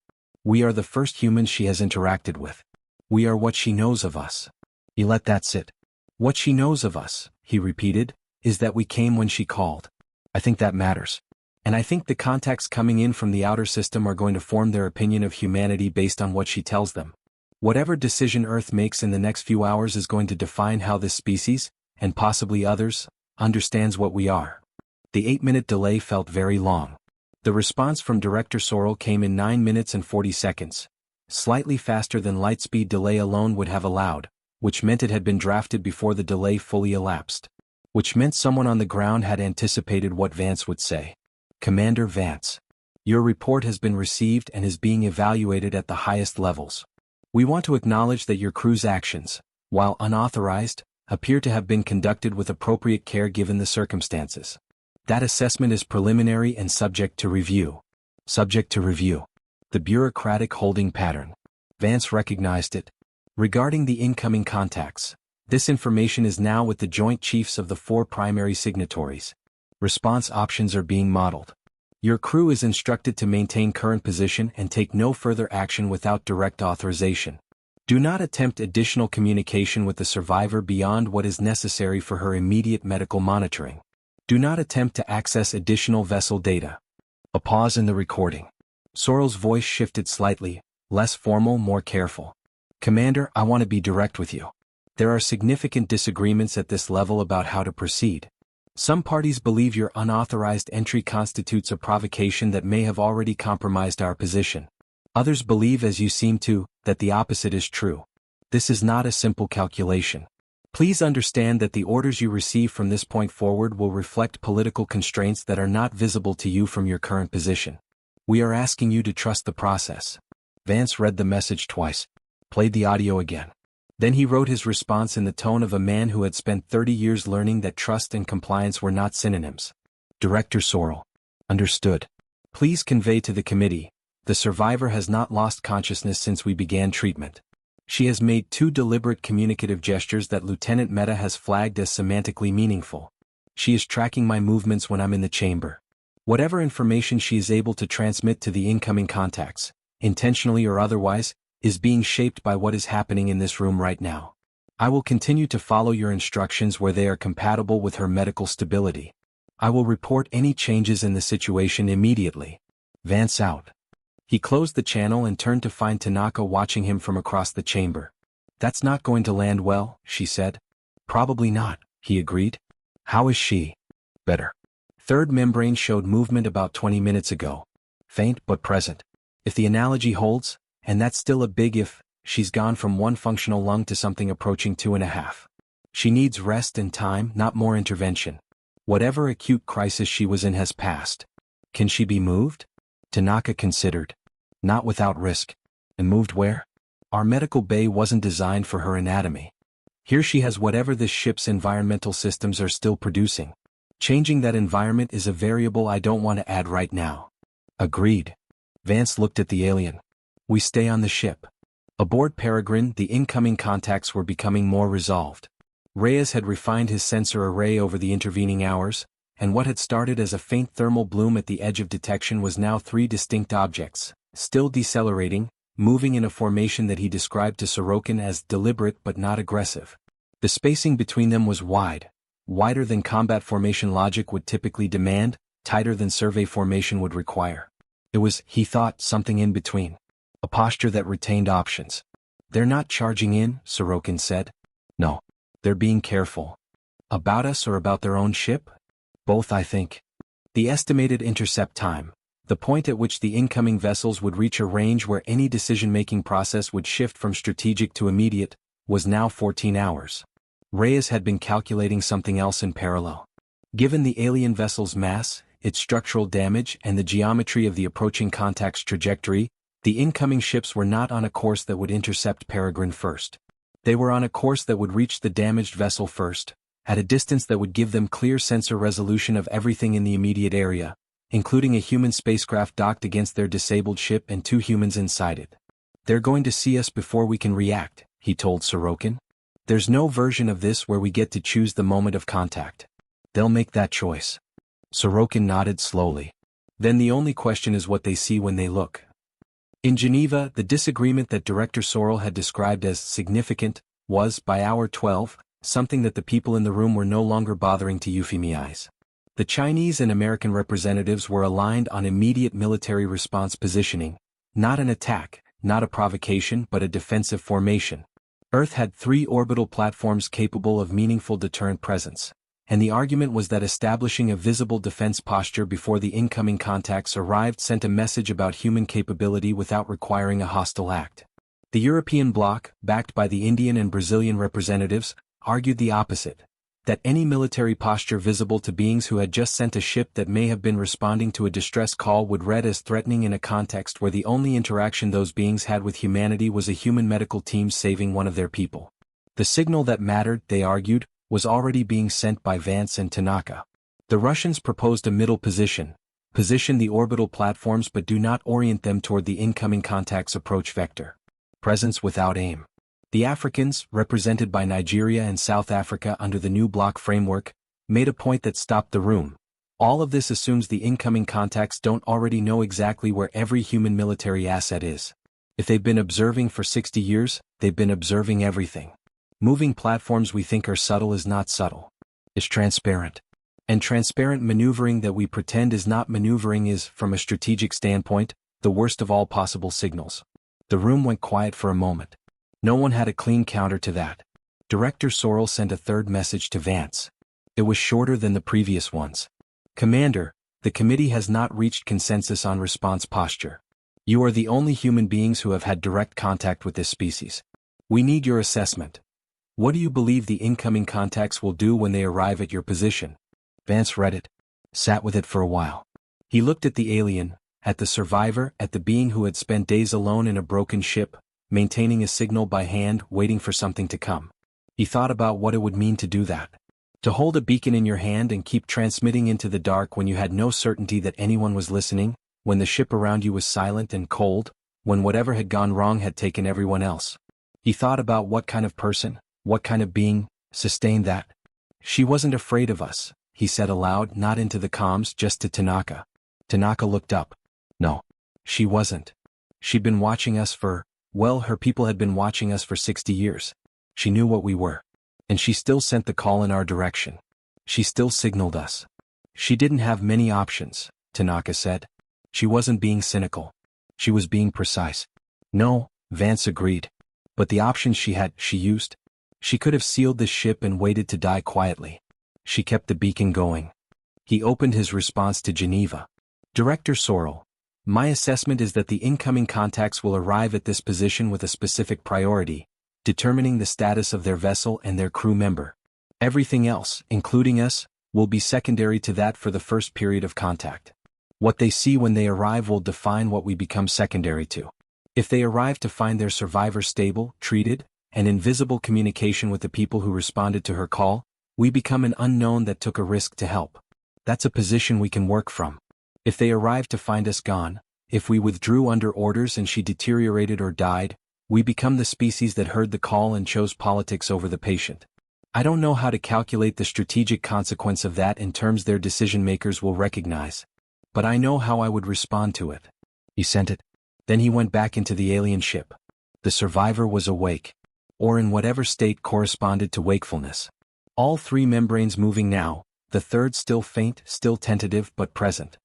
Speaker 1: We are the first humans she has interacted with. We are what she knows of us. He let that sit. What she knows of us, he repeated, is that we came when she called. I think that matters. And I think the contacts coming in from the outer system are going to form their opinion of humanity based on what she tells them. Whatever decision Earth makes in the next few hours is going to define how this species, and possibly others, understands what we are. The 8-minute delay felt very long. The response from Director Sorrell came in 9 minutes and 40 seconds, slightly faster than lightspeed delay alone would have allowed, which meant it had been drafted before the delay fully elapsed. Which meant someone on the ground had anticipated what Vance would say. Commander Vance. Your report has been received and is being evaluated at the highest levels. We want to acknowledge that your crew's actions, while unauthorized, appear to have been conducted with appropriate care given the circumstances. That assessment is preliminary and subject to review. Subject to review. The bureaucratic holding pattern. Vance recognized it. Regarding the incoming contacts, this information is now with the Joint Chiefs of the 4 primary signatories. Response options are being modeled. Your crew is instructed to maintain current position and take no further action without direct authorization. Do not attempt additional communication with the survivor beyond what is necessary for her immediate medical monitoring. Do not attempt to access additional vessel data. A pause in the recording. Sorrell's voice shifted slightly, less formal, more careful. Commander, I want to be direct with you. There are significant disagreements at this level about how to proceed. Some parties believe your unauthorized entry constitutes a provocation that may have already compromised our position. Others believe, as you seem to, that the opposite is true. This is not a simple calculation. Please understand that the orders you receive from this point forward will reflect political constraints that are not visible to you from your current position. We are asking you to trust the process. Vance read the message twice, played the audio again. Then he wrote his response in the tone of a man who had spent 30 years learning that trust and compliance were not synonyms. Director Sorrell. Understood. Please convey to the committee, the survivor has not lost consciousness since we began treatment. She has made two deliberate communicative gestures that Lieutenant Meta has flagged as semantically meaningful. She is tracking my movements when I'm in the chamber. Whatever information she is able to transmit to the incoming contacts, intentionally or otherwise, is being shaped by what is happening in this room right now. I will continue to follow your instructions where they are compatible with her medical stability. I will report any changes in the situation immediately. Vance out. He closed the channel and turned to find Tanaka watching him from across the chamber. That's not going to land well, she said. Probably not, he agreed. How is she? Better. Third membrane showed movement about 20 minutes ago. Faint but present. If the analogy holds, and that's still a big if, she's gone from one functional lung to something approaching 2.5. She needs rest and time, not more intervention. Whatever acute crisis she was in has passed. Can she be moved? Tanaka considered. Not without risk. And moved where? Our medical bay wasn't designed for her anatomy. Here she has whatever this ship's environmental systems are still producing. Changing that environment is a variable I don't want to add right now. Agreed. Vance looked at the alien. We stay on the ship. Aboard Peregrine, the incoming contacts were becoming more resolved. Reyes had refined his sensor array over the intervening hours, and what had started as a faint thermal bloom at the edge of detection was now 3 distinct objects, still decelerating, moving in a formation that he described to Sorokin as deliberate but not aggressive. The spacing between them was wide, wider than combat formation logic would typically demand, tighter than survey formation would require. It was, he thought, something in between. A posture that retained options. They're not charging in, Sorokin said. No. They're being careful. About us or about their own ship? Both, I think. The estimated intercept time, the point at which the incoming vessels would reach a range where any decision-making process would shift from strategic to immediate, was now 14 hours. Reyes had been calculating something else in parallel. Given the alien vessel's mass, its structural damage and the geometry of the approaching contact's trajectory, the incoming ships were not on a course that would intercept Peregrine first. They were on a course that would reach the damaged vessel first, at a distance that would give them clear sensor resolution of everything in the immediate area, including a human spacecraft docked against their disabled ship and 2 humans inside it. They're going to see us before we can react, he told Sorokin. There's no version of this where we get to choose the moment of contact. They'll make that choice. Sorokin nodded slowly. Then the only question is what they see when they look. In Geneva, the disagreement that Director Sorrell had described as significant was, by hour 12, something that the people in the room were no longer bothering to euphemize. The Chinese and American representatives were aligned on immediate military response positioning, not an attack, not a provocation but a defensive formation. Earth had 3 orbital platforms capable of meaningful deterrent presence, and the argument was that establishing a visible defense posture before the incoming contacts arrived sent a message about human capability without requiring a hostile act. The European bloc, backed by the Indian and Brazilian representatives, argued the opposite, that any military posture visible to beings who had just sent a ship that may have been responding to a distress call would read as threatening in a context where the only interaction those beings had with humanity was a human medical team saving one of their people. The signal that mattered, they argued, was already being sent by Vance and Tanaka. The Russians proposed a middle position the orbital platforms but do not orient them toward the incoming contact's approach vector. Presence without aim. The Africans, represented by Nigeria and South Africa under the new bloc framework, made a point that stopped the room. All of this assumes the incoming contacts don't already know exactly where every human military asset is. If they've been observing for 60 years, they've been observing everything. Moving platforms we think are subtle is not subtle. It's transparent. And transparent maneuvering that we pretend is not maneuvering is, from a strategic standpoint, the worst of all possible signals. The room went quiet for a moment. No one had a clean counter to that. Director Sorrell sent a third message to Vance. It was shorter than the previous ones. Commander, the committee has not reached consensus on response posture. You are the only human beings who have had direct contact with this species. We need your assessment. What do you believe the incoming contacts will do when they arrive at your position? Vance read it. Sat with it for a while. He looked at the alien, at the survivor, at the being who had spent days alone in a broken ship, maintaining a signal by hand, waiting for something to come. He thought about what it would mean to do that. To hold a beacon in your hand and keep transmitting into the dark when you had no certainty that anyone was listening, when the ship around you was silent and cold, when whatever had gone wrong had taken everyone else. He thought about what kind of person, what kind of being, sustained that. She wasn't afraid of us, he said aloud, not into the comms, just to Tanaka. Tanaka looked up. No. She wasn't. She'd been watching us well, her people had been watching us for 60 years. She knew what we were. And she still sent the call in our direction. She still signaled us. She didn't have many options, Tanaka said. She wasn't being cynical. She was being precise. No, Vance agreed. But the options she used. She could have sealed the ship and waited to die quietly. She kept the beacon going. He opened his response to Geneva. Director Sorrell, my assessment is that the incoming contacts will arrive at this position with a specific priority, determining the status of their vessel and their crew member. Everything else, including us, will be secondary to that for the first period of contact. What they see when they arrive will define what we become secondary to. If they arrive to find their survivor stable, treated, and in visible communication with the people who responded to her call, we become an unknown that took a risk to help. That's a position we can work from. If they arrive to find us gone, if we withdrew under orders and she deteriorated or died, we become the species that heard the call and chose politics over the patient. I don't know how to calculate the strategic consequence of that in terms their decision makers will recognize. But I know how I would respond to it. He sent it. Then he went back into the alien ship. The survivor was awake. Or in whatever state corresponded to wakefulness. All three membranes moving now, the third still faint, still tentative but present.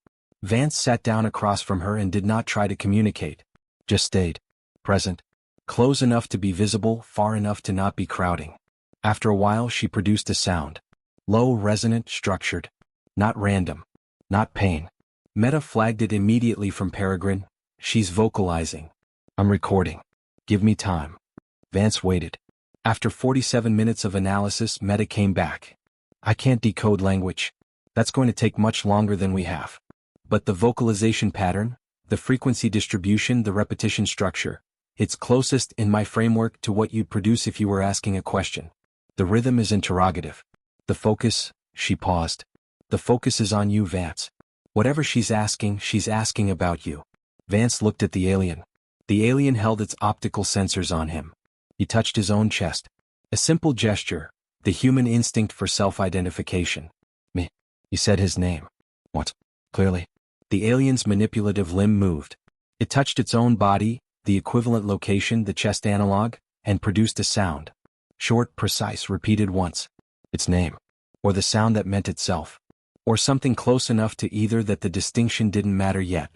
Speaker 1: Vance sat down across from her and did not try to communicate. Just stayed. Present. Close enough to be visible, far enough to not be crowding. After a while she produced a sound. Low, resonant, structured. Not random. Not pain. Meta flagged it immediately from Peregrine. She's vocalizing. I'm recording. Give me time. Vance waited. After 47 minutes of analysis, Meta came back. I can't decode language. That's going to take much longer than we have. But the vocalization pattern, the frequency distribution, the repetition structure, it's closest in my framework to what you'd produce if you were asking a question. The rhythm is interrogative. The focus, she paused. The focus is on you, Vance. Whatever she's asking about you. Vance looked at the alien. The alien held its optical sensors on him. He touched his own chest. A simple gesture, the human instinct for self-identification. Me. He said his name. What? Clearly. The alien's manipulative limb moved. It touched its own body, the equivalent location, the chest analog, and produced a sound. Short, precise, repeated once. Its name. Or the sound that meant itself. Or something close enough to either that the distinction didn't matter yet.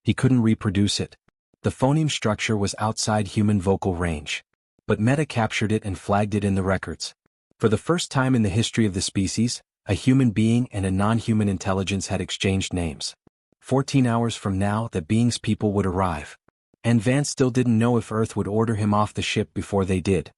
Speaker 1: He couldn't reproduce it. The phoneme structure was outside human vocal range. But Meta captured it and flagged it in the records. For the first time in the history of the species, a human being and a non-human intelligence had exchanged names. 14 hours from now, the being's people would arrive. And Vance still didn't know if Earth would order him off the ship before they did.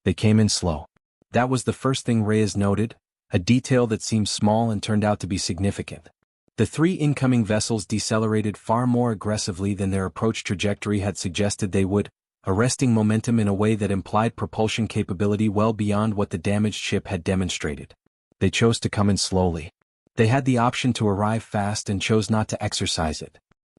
Speaker 1: They came in slow. That was the first thing Reyes noted, a detail that seemed small and turned out to be significant. The three incoming vessels decelerated far more aggressively than their approach trajectory had suggested they would, arresting momentum in a way that implied propulsion capability well beyond what the damaged ship had demonstrated. They chose to come in slowly. They had the option to arrive fast and chose not to exercise it.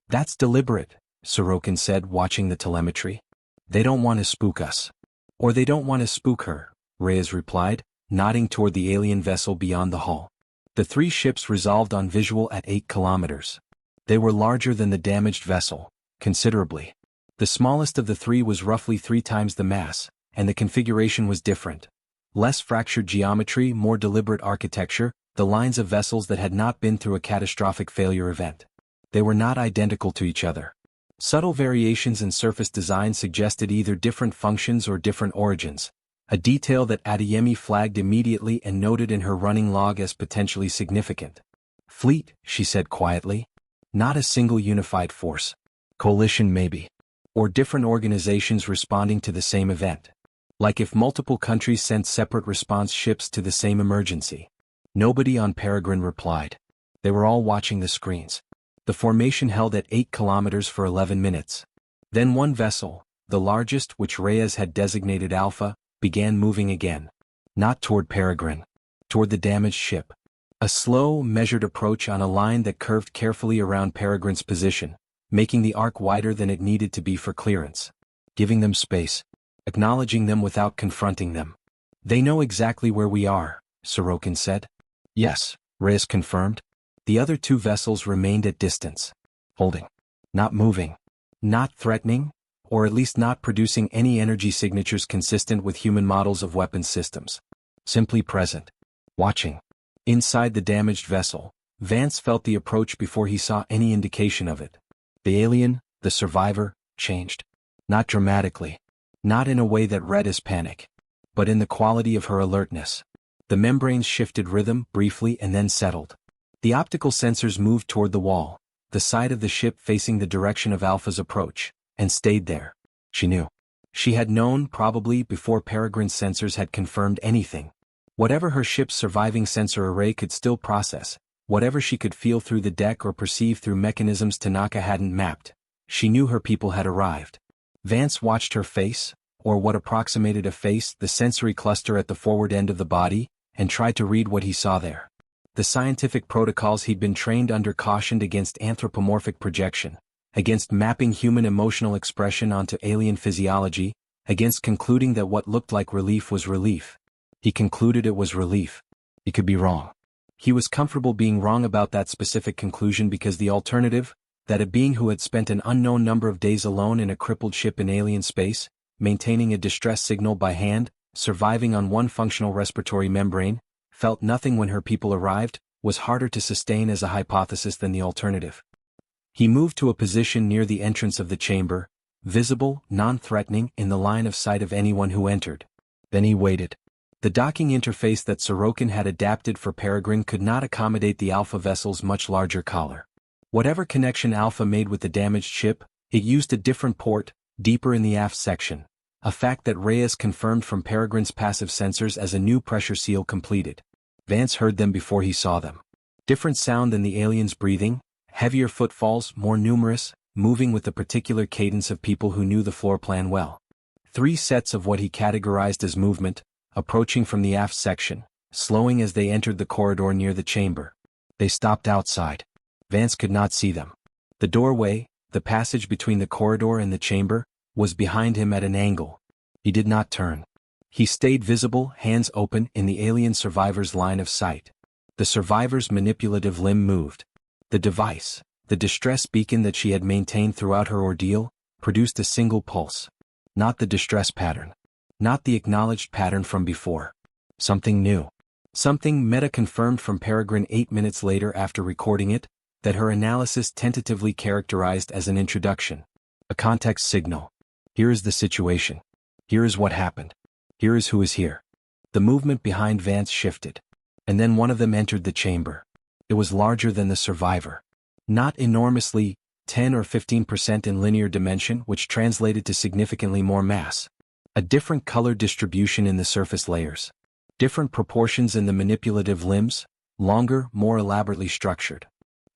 Speaker 1: That's deliberate, Sorokin said, watching the telemetry. They don't want to spook us. Or they don't want to spook her, Reyes replied, nodding toward the alien vessel beyond the hull. The three ships resolved on visual at 8 kilometers. They were larger than the damaged vessel, considerably. The smallest of the three was roughly 3 times the mass, and the configuration was different. Less fractured geometry, more deliberate architecture, the lines of vessels that had not been through a catastrophic failure event. They were not identical to each other. Subtle variations in surface design suggested either different functions or different origins, a detail that Adeyemi flagged immediately and noted in her running log as potentially significant. Fleet, she said quietly. Not a single unified force. Coalition maybe. Or different organizations responding to the same event. Like if multiple countries sent separate response ships to the same emergency. Nobody on Peregrine replied. They were all watching the screens. The formation held at 8 kilometers for 11 minutes. Then one vessel, the largest, which Reyes had designated Alpha, began moving again. Not toward Peregrine. Toward the damaged ship. A slow, measured approach on a line that curved carefully around Peregrine's position, making the arc wider than it needed to be for clearance. Giving them space. acknowledging them without confronting them. They know exactly where we are, Sorokin said. Yes, Reyes confirmed. The other two vessels remained at distance. Holding. Not moving. Not threatening, or at least not producing any energy signatures consistent with human models of weapons systems. Simply present. Watching. Inside the damaged vessel, Vance felt the approach before he saw any indication of it. The alien, the survivor, changed. Not dramatically. Not in a way that read as panic. But in the quality of her alertness. The membranes shifted rhythm briefly and then settled. The optical sensors moved toward the wall, the side of the ship facing the direction of Alpha's approach, and stayed there. She knew. She had known probably before Peregrine's sensors had confirmed anything. Whatever her ship's surviving sensor array could still process, whatever she could feel through the deck or perceive through mechanisms Tanaka hadn't mapped, she knew her people had arrived. Vance watched her face, or what approximated a face, the sensory cluster at the forward end of the body, and tried to read what he saw there. The scientific protocols he'd been trained under cautioned against anthropomorphic projection, against mapping human emotional expression onto alien physiology, against concluding that what looked like relief was relief. He concluded it was relief. He could be wrong. He was comfortable being wrong about that specific conclusion because the alternative, that a being who had spent an unknown number of days alone in a crippled ship in alien space, maintaining a distress signal by hand, surviving on one functional respiratory membrane, felt nothing when her people arrived, was harder to sustain as a hypothesis than the alternative. He moved to a position near the entrance of the chamber, visible, non-threatening, in the line of sight of anyone who entered. Then he waited. The docking interface that Sorokin had adapted for Peregrine could not accommodate the Alpha vessel's much larger collar. Whatever connection Alpha made with the damaged ship, it used a different port, deeper in the aft section, a fact that Reyes confirmed from Peregrine's passive sensors as a new pressure seal completed. Vance heard them before he saw them. Different sound than the aliens' breathing, heavier footfalls, more numerous, moving with the particular cadence of people who knew the floor plan well. 3 sets of what he categorized as movement, approaching from the aft section, slowing as they entered the corridor near the chamber. They stopped outside. Vance could not see them. The doorway, the passage between the corridor and the chamber, was behind him at an angle. He did not turn. He stayed visible, hands open, in the alien survivor's line of sight. The survivor's manipulative limb moved. The device, the distress beacon that she had maintained throughout her ordeal, produced a single pulse. Not the distress pattern. Not the acknowledged pattern from before. Something new. Something Meta confirmed from Peregrine 8 minutes later after recording it, that her analysis tentatively characterized as an introduction. A context signal. Here is the situation. Here is what happened. Here is who is here. The movement behind Vance shifted. And then one of them entered the chamber. It was larger than the survivor. Not enormously, 10 or 15% in linear dimension, which translated to significantly more mass. A different color distribution in the surface layers. Different proportions in the manipulative limbs, longer, more elaborately structured.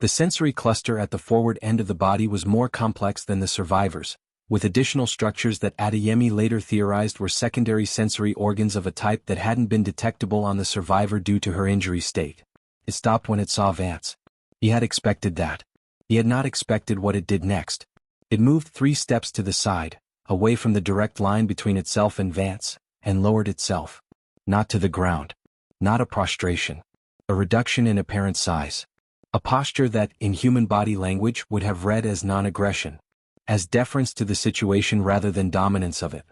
Speaker 1: The sensory cluster at the forward end of the body was more complex than the survivor's, with additional structures that Adeyemi later theorized were secondary sensory organs of a type that hadn't been detectable on the survivor due to her injury state. It stopped when it saw Vance. He had expected that. He had not expected what it did next. It moved 3 steps to the side, away from the direct line between itself and Vance, and lowered itself. Not to the ground. Not a prostration. A reduction in apparent size. A posture that, in human body language, would have read as non-aggression. As deference to the situation rather than dominance of it.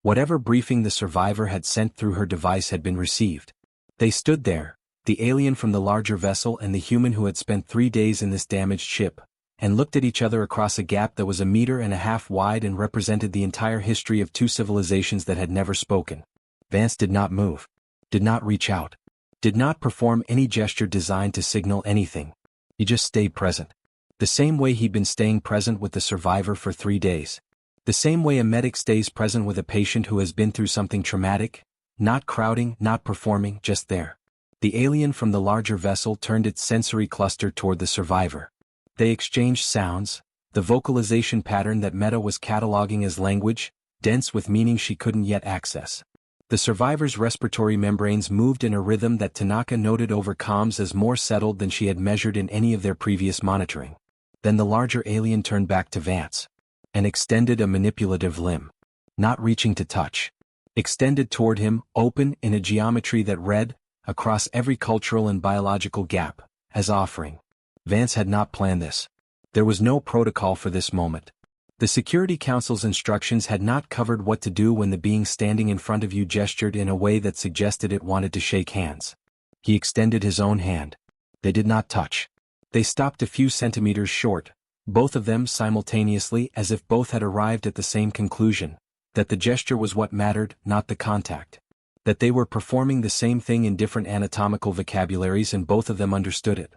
Speaker 1: Whatever briefing the survivor had sent through her device had been received. They stood there, the alien from the larger vessel and the human who had spent 3 days in this damaged ship, and looked at each other across a gap that was 1.5 meters wide and represented the entire history of 2 civilizations that had never spoken. Vance did not move. Did not reach out. Did not perform any gesture designed to signal anything. He just stayed present. The same way he'd been staying present with the survivor for 3 days. The same way a medic stays present with a patient who has been through something traumatic, not crowding, not performing, just there. The alien from the larger vessel turned its sensory cluster toward the survivor. They exchanged sounds, the vocalization pattern that Meta was cataloging as language, dense with meaning she couldn't yet access. The survivor's respiratory membranes moved in a rhythm that Tanaka noted over comms as more settled than she had measured in any of their previous monitoring. Then the larger alien turned back to Vance. And extended a manipulative limb. not reaching to touch. Extended toward him, open in a geometry that read, across every cultural and biological gap, as offering. Vance had not planned this. There was no protocol for this moment. The Security Council's instructions had not covered what to do when the being standing in front of you gestured in a way that suggested it wanted to shake hands. He extended his own hand. They did not touch. They stopped a few centimeters short, both of them simultaneously, as if both had arrived at the same conclusion, that the gesture was what mattered, not the contact. That they were performing the same thing in different anatomical vocabularies and both of them understood it.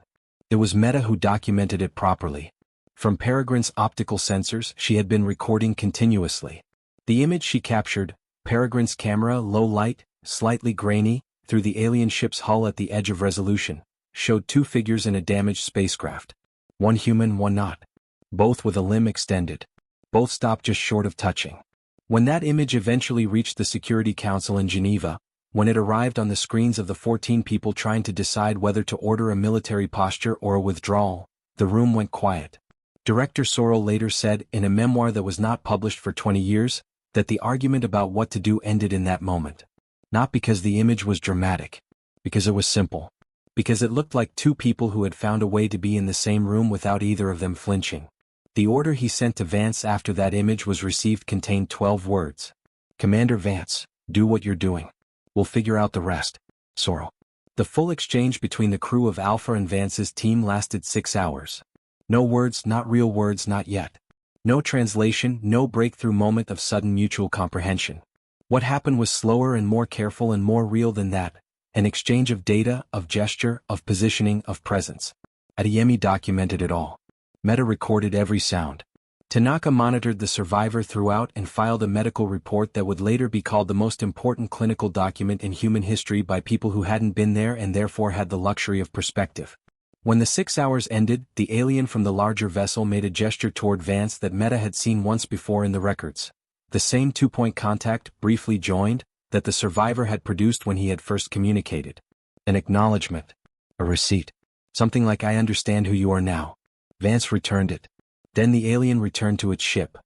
Speaker 1: It was Meta who documented it properly. From Peregrine's optical sensors, she had been recording continuously. The image she captured, Peregrine's camera, low light, slightly grainy, through the alien ship's hull at the edge of resolution, showed two figures in a damaged spacecraft. One human, one not. Both with a limb extended. Both stopped just short of touching. When that image eventually reached the Security Council in Geneva, when it arrived on the screens of the 14 people trying to decide whether to order a military posture or a withdrawal, the room went quiet. Director Sorrell later said, in a memoir that was not published for 20 years, that the argument about what to do ended in that moment. Not because the image was dramatic. Because it was simple. Because it looked like two people who had found a way to be in the same room without either of them flinching. The order he sent to Vance after that image was received contained 12 words. Commander Vance, do what you're doing. We'll figure out the rest. Sorrell. The full exchange between the crew of Alpha and Vance's team lasted 6 hours. No words, not real words, not yet. No translation, no breakthrough moment of sudden mutual comprehension. What happened was slower and more careful and more real than that. An exchange of data, of gesture, of positioning, of presence. Adeyemi documented it all. Meta recorded every sound. Tanaka monitored the survivor throughout and filed a medical report that would later be called the most important clinical document in human history by people who hadn't been there and therefore had the luxury of perspective. When the 6 hours ended, the alien from the larger vessel made a gesture toward Vance that Meta had seen once before in the records. The same two-point contact, briefly joined, that the survivor had produced when he had first communicated. An acknowledgement. A receipt. Something like "I understand who you are now." Vance returned it. Then the alien returned to its ship.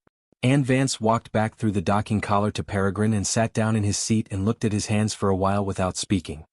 Speaker 1: And Vance walked back through the docking collar to Peregrine and sat down in his seat and looked at his hands for a while without speaking.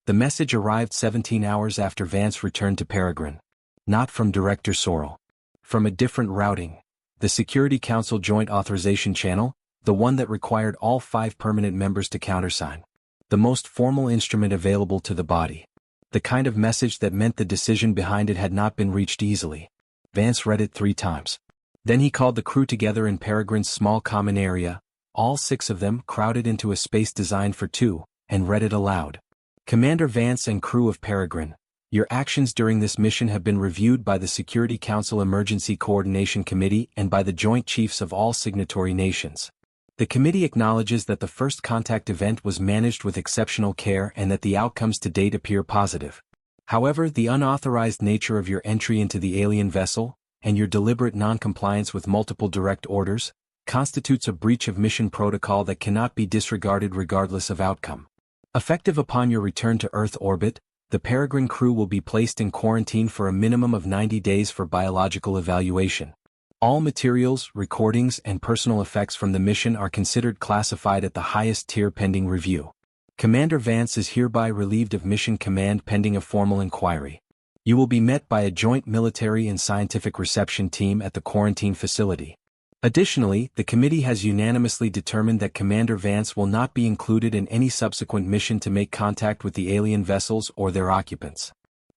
Speaker 1: The message arrived 17 hours after Vance returned to Peregrine. Not from Director Sorrell. From a different routing. The Security Council Joint Authorization Channel, the one that required all 5 permanent members to countersign. The most formal instrument available to the body. The kind of message that meant the decision behind it had not been reached easily. Vance read it 3 times. Then he called the crew together in Peregrine's small common area, all 6 of them crowded into a space designed for 2, and read it aloud. Commander Vance and crew of Peregrine, your actions during this mission have been reviewed by the Security Council Emergency Coordination Committee and by the Joint Chiefs of all signatory nations. The committee acknowledges that the first contact event was managed with exceptional care and that the outcomes to date appear positive. However, the unauthorized nature of your entry into the alien vessel, and your deliberate non-compliance with multiple direct orders, constitutes a breach of mission protocol that cannot be disregarded regardless of outcome. Effective upon your return to Earth orbit, the Peregrine crew will be placed in quarantine for a minimum of 90 days for biological evaluation. All materials, recordings, and personal effects from the mission are considered classified at the highest tier pending review. Commander Vance is hereby relieved of mission command pending a formal inquiry. You will be met by a joint military and scientific reception team at the quarantine facility. Additionally, the committee has unanimously determined that Commander Vance will not be included in any subsequent mission to make contact with the alien vessels or their occupants.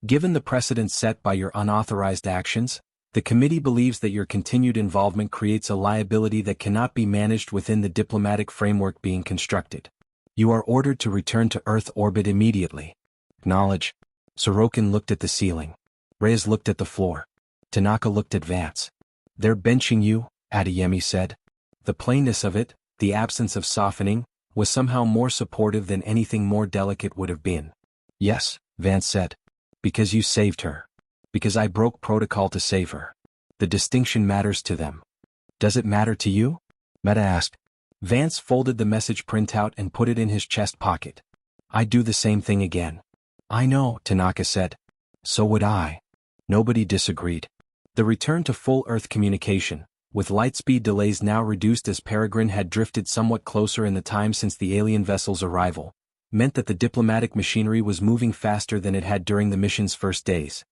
Speaker 1: Given the precedent set by your unauthorized actions, the committee believes that your continued involvement creates a liability that cannot be managed within the diplomatic framework being constructed. You are ordered to return to Earth orbit immediately. Acknowledge. Sorokin looked at the ceiling. Reyes looked at the floor. Tanaka looked at Vance. They're benching you, Adeyemi said. The plainness of it, the absence of softening, was somehow more supportive than anything more delicate would have been. Yes, Vance said. Because you saved her. Because I broke protocol to save her. The distinction matters to them. Does it matter to you? Meta asked. Vance folded the message printout and put it in his chest pocket. I'd do the same thing again. I know, Tanaka said. So would I. Nobody disagreed. The return to full Earth communication, with lightspeed delays now reduced as Peregrine had drifted somewhat closer in the time since the alien vessel's arrival, meant that the diplomatic machinery was moving faster than it had during the mission's first days.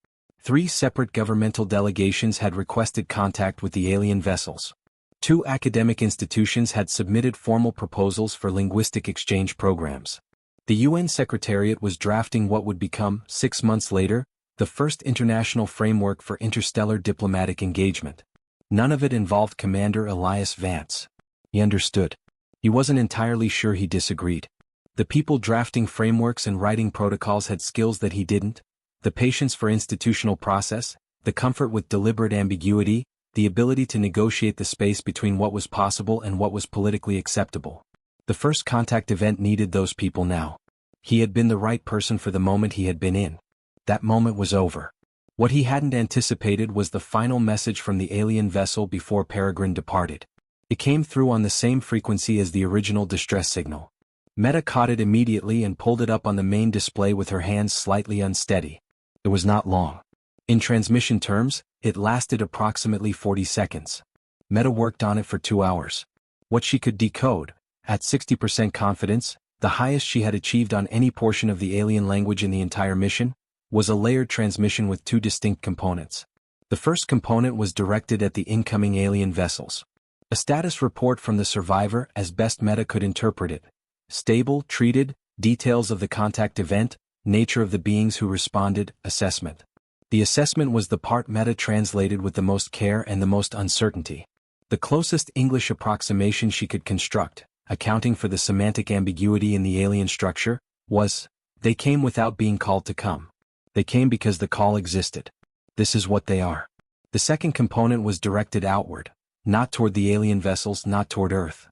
Speaker 1: 3 separate governmental delegations had requested contact with the alien vessels. 2 academic institutions had submitted formal proposals for linguistic exchange programs. The UN Secretariat was drafting what would become, 6 months later, the first international framework for interstellar diplomatic engagement. None of it involved Commander Elias Vance. He understood. He wasn't entirely sure he disagreed. The people drafting frameworks and writing protocols had skills that he didn't: the patience for institutional process, the comfort with deliberate ambiguity, the ability to negotiate the space between what was possible and what was politically acceptable. The first contact event needed those people now. He had been the right person for the moment he had been in. That moment was over. What he hadn't anticipated was the final message from the alien vessel before Peregrine departed. It came through on the same frequency as the original distress signal. Meta caught it immediately and pulled it up on the main display with her hands slightly unsteady. It was not long. In transmission terms, it lasted approximately 40 seconds. Meta worked on it for 2 hours. What she could decode, at 60% confidence, the highest she had achieved on any portion of the alien language in the entire mission, was a layered transmission with 2 distinct components. The first component was directed at the incoming alien vessels. A status report from the survivor as best Meta could interpret it. Stable, treated, details of the contact event, nature of the beings who responded, assessment. The assessment was the part Meta translated with the most care and the most uncertainty. The closest English approximation she could construct, accounting for the semantic ambiguity in the alien structure, was, they came without being called to come. They came because the call existed. This is what they are. The second component was directed outward, not toward the alien vessels, not toward Earth.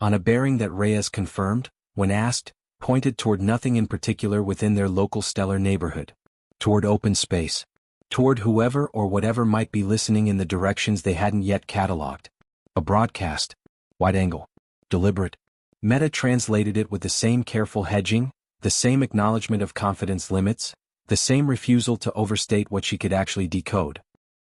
Speaker 1: On a bearing that Reyes confirmed, when asked, pointed toward nothing in particular within their local stellar neighborhood. Toward open space. Toward whoever or whatever might be listening in the directions they hadn't yet catalogued. A broadcast. Wide angle. Deliberate. Meta translated it with the same careful hedging, the same acknowledgement of confidence limits, the same refusal to overstate what she could actually decode.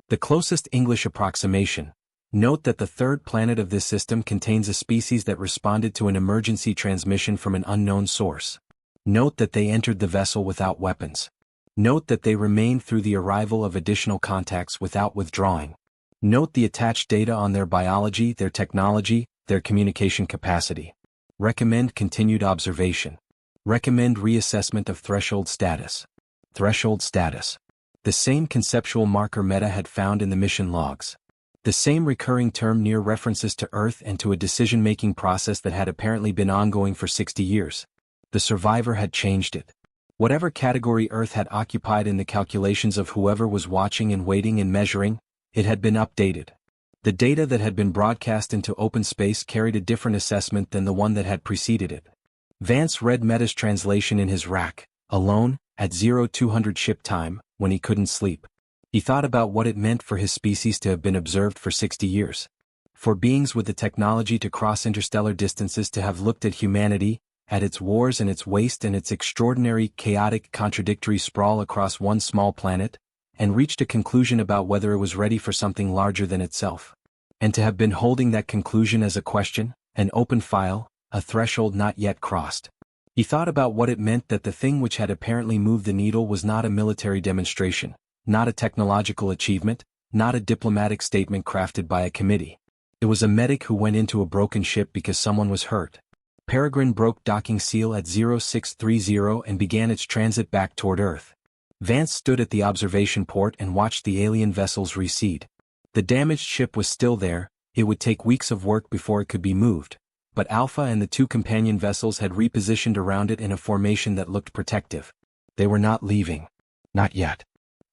Speaker 1: The closest English approximation. Note that the third planet of this system contains a species that responded to an emergency transmission from an unknown source. Note that they entered the vessel without weapons. Note that they remained through the arrival of additional contacts without withdrawing. Note the attached data on their biology, their technology, their communication capacity. Recommend continued observation. Recommend reassessment of threshold status. Threshold status. The same conceptual marker Meta had found in the mission logs. The same recurring term near references to Earth and to a decision-making process that had apparently been ongoing for 60 years. The survivor had changed it. Whatever category Earth had occupied in the calculations of whoever was watching and waiting and measuring, it had been updated. The data that had been broadcast into open space carried a different assessment than the one that had preceded it. Vance read Meta's translation in his rack, alone, at 0200 ship time, when he couldn't sleep. He thought about what it meant for his species to have been observed for 60 years. For beings with the technology to cross interstellar distances to have looked at humanity, at its wars and its waste and its extraordinary, chaotic, contradictory sprawl across one small planet, and reached a conclusion about whether it was ready for something larger than itself. And to have been holding that conclusion as a question, an open file, a threshold not yet crossed. He thought about what it meant that the thing which had apparently moved the needle was not a military demonstration, not a technological achievement, not a diplomatic statement crafted by a committee. It was a medic who went into a broken ship because someone was hurt. Peregrine broke docking seal at 0630 and began its transit back toward Earth. Vance stood at the observation port and watched the alien vessels recede. The damaged ship was still there, it would take weeks of work before it could be moved, but Alpha and the 2 companion vessels had repositioned around it in a formation that looked protective. They were not leaving. Not yet.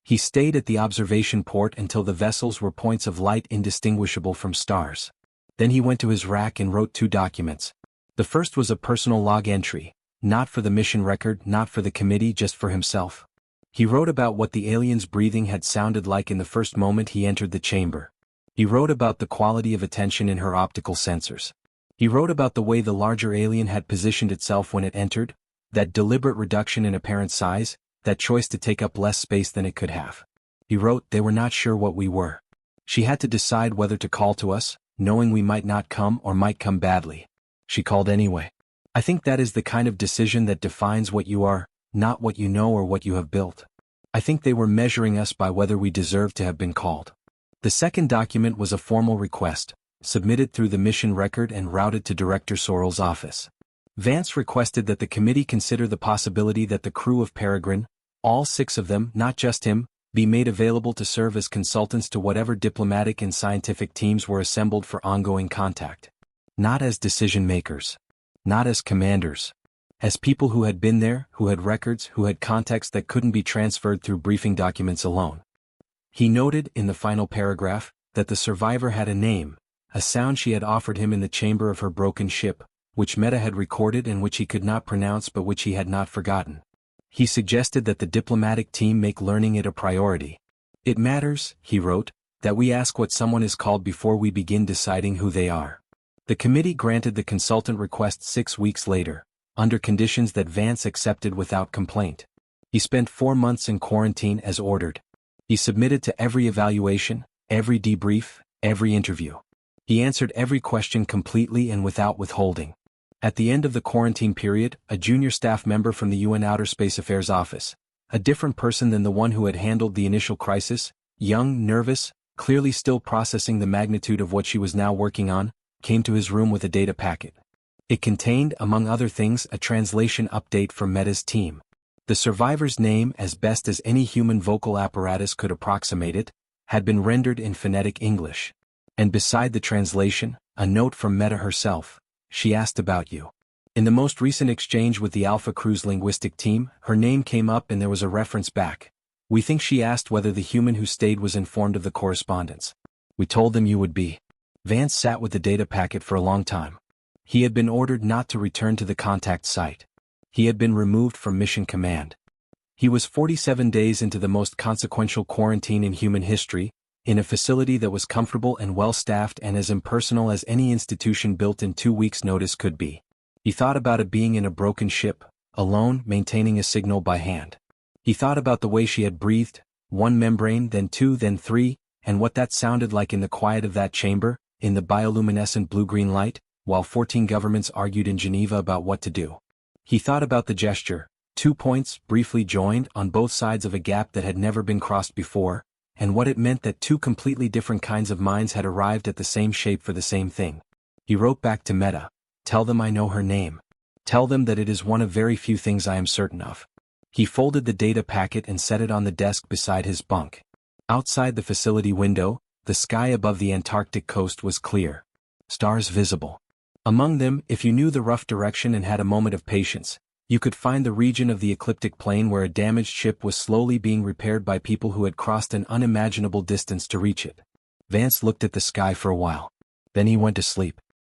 Speaker 1: He stayed at the observation port until the vessels were points of light indistinguishable from stars. Then he went to his rack and wrote 2 documents. The first was a personal log entry, not for the mission record, not for the committee, just for himself. He wrote about what the alien's breathing had sounded like in the first moment he entered the chamber. He wrote about the quality of attention in her optical sensors. He wrote about the way the larger alien had positioned itself when it entered, that deliberate reduction in apparent size, that choice to take up less space than it could have. He wrote, they were not sure what we were. She had to decide whether to call to us, knowing we might not come or might come badly. She called anyway. I think that is the kind of decision that defines what you are, not what you know or what you have built. I think they were measuring us by whether we deserved to have been called. The second document was a formal request, submitted through the mission record and routed to Director Sorrell's office. Vance requested that the committee consider the possibility that the crew of Peregrine, all 6 of them, not just him, be made available to serve as consultants to whatever diplomatic and scientific teams were assembled for ongoing contact. Not as decision-makers. Not as commanders. As people who had been there, who had records, who had context that couldn't be transferred through briefing documents alone. He noted, in the final paragraph, that the survivor had a name, a sound she had offered him in the chamber of her broken ship, which Meta had recorded and which he could not pronounce but which he had not forgotten. He suggested that the diplomatic team make learning it a priority. It matters, he wrote, that we ask what someone is called before we begin deciding who they are. The committee granted the consultant request 6 weeks later, under conditions that Vance accepted without complaint. He spent 4 months in quarantine as ordered. He submitted to every evaluation, every debrief, every interview. He answered every question completely and without withholding. At the end of the quarantine period, a junior staff member from the UN Outer Space Affairs Office, a different person than the one who had handled the initial crisis, young, nervous, clearly still processing the magnitude of what she was now working on, came to his room with a data packet. It contained, among other things, a translation update from Meta's team. The survivor's name, as best as any human vocal apparatus could approximate it, had been rendered in phonetic English. And beside the translation, a note from Meta herself. She asked about you. In the most recent exchange with the Alpha Crew's linguistic team, her name came up and there was a reference back. We think she asked whether the human who stayed was informed of the correspondence. We told them you would be. Vance sat with the data packet for a long time. He had been ordered not to return to the contact site. He had been removed from mission command. He was 47 days into the most consequential quarantine in human history, in a facility that was comfortable and well-staffed and as impersonal as any institution built in 2 weeks' notice could be. He thought about it being in a broken ship, alone, maintaining a signal by hand. He thought about the way she had breathed, 1 membrane, then 2, then 3, and what that sounded like in the quiet of that chamber, in the bioluminescent blue-green light, while 14 governments argued in Geneva about what to do. He thought about the gesture, 2 points, briefly joined, on both sides of a gap that had never been crossed before, and what it meant that 2 completely different kinds of minds had arrived at the same shape for the same thing. He wrote back to Meta, "Tell them I know her name. Tell them that it is one of very few things I am certain of." He folded the data packet and set it on the desk beside his bunk. Outside the facility window, the sky above the Antarctic coast was clear. Stars visible. Among them, if you knew the rough direction and had a moment of patience, you could find the region of the ecliptic plane where a damaged ship was slowly being repaired by people who had crossed an unimaginable distance to reach it. Vance looked at the sky for a while. Then he went to sleep.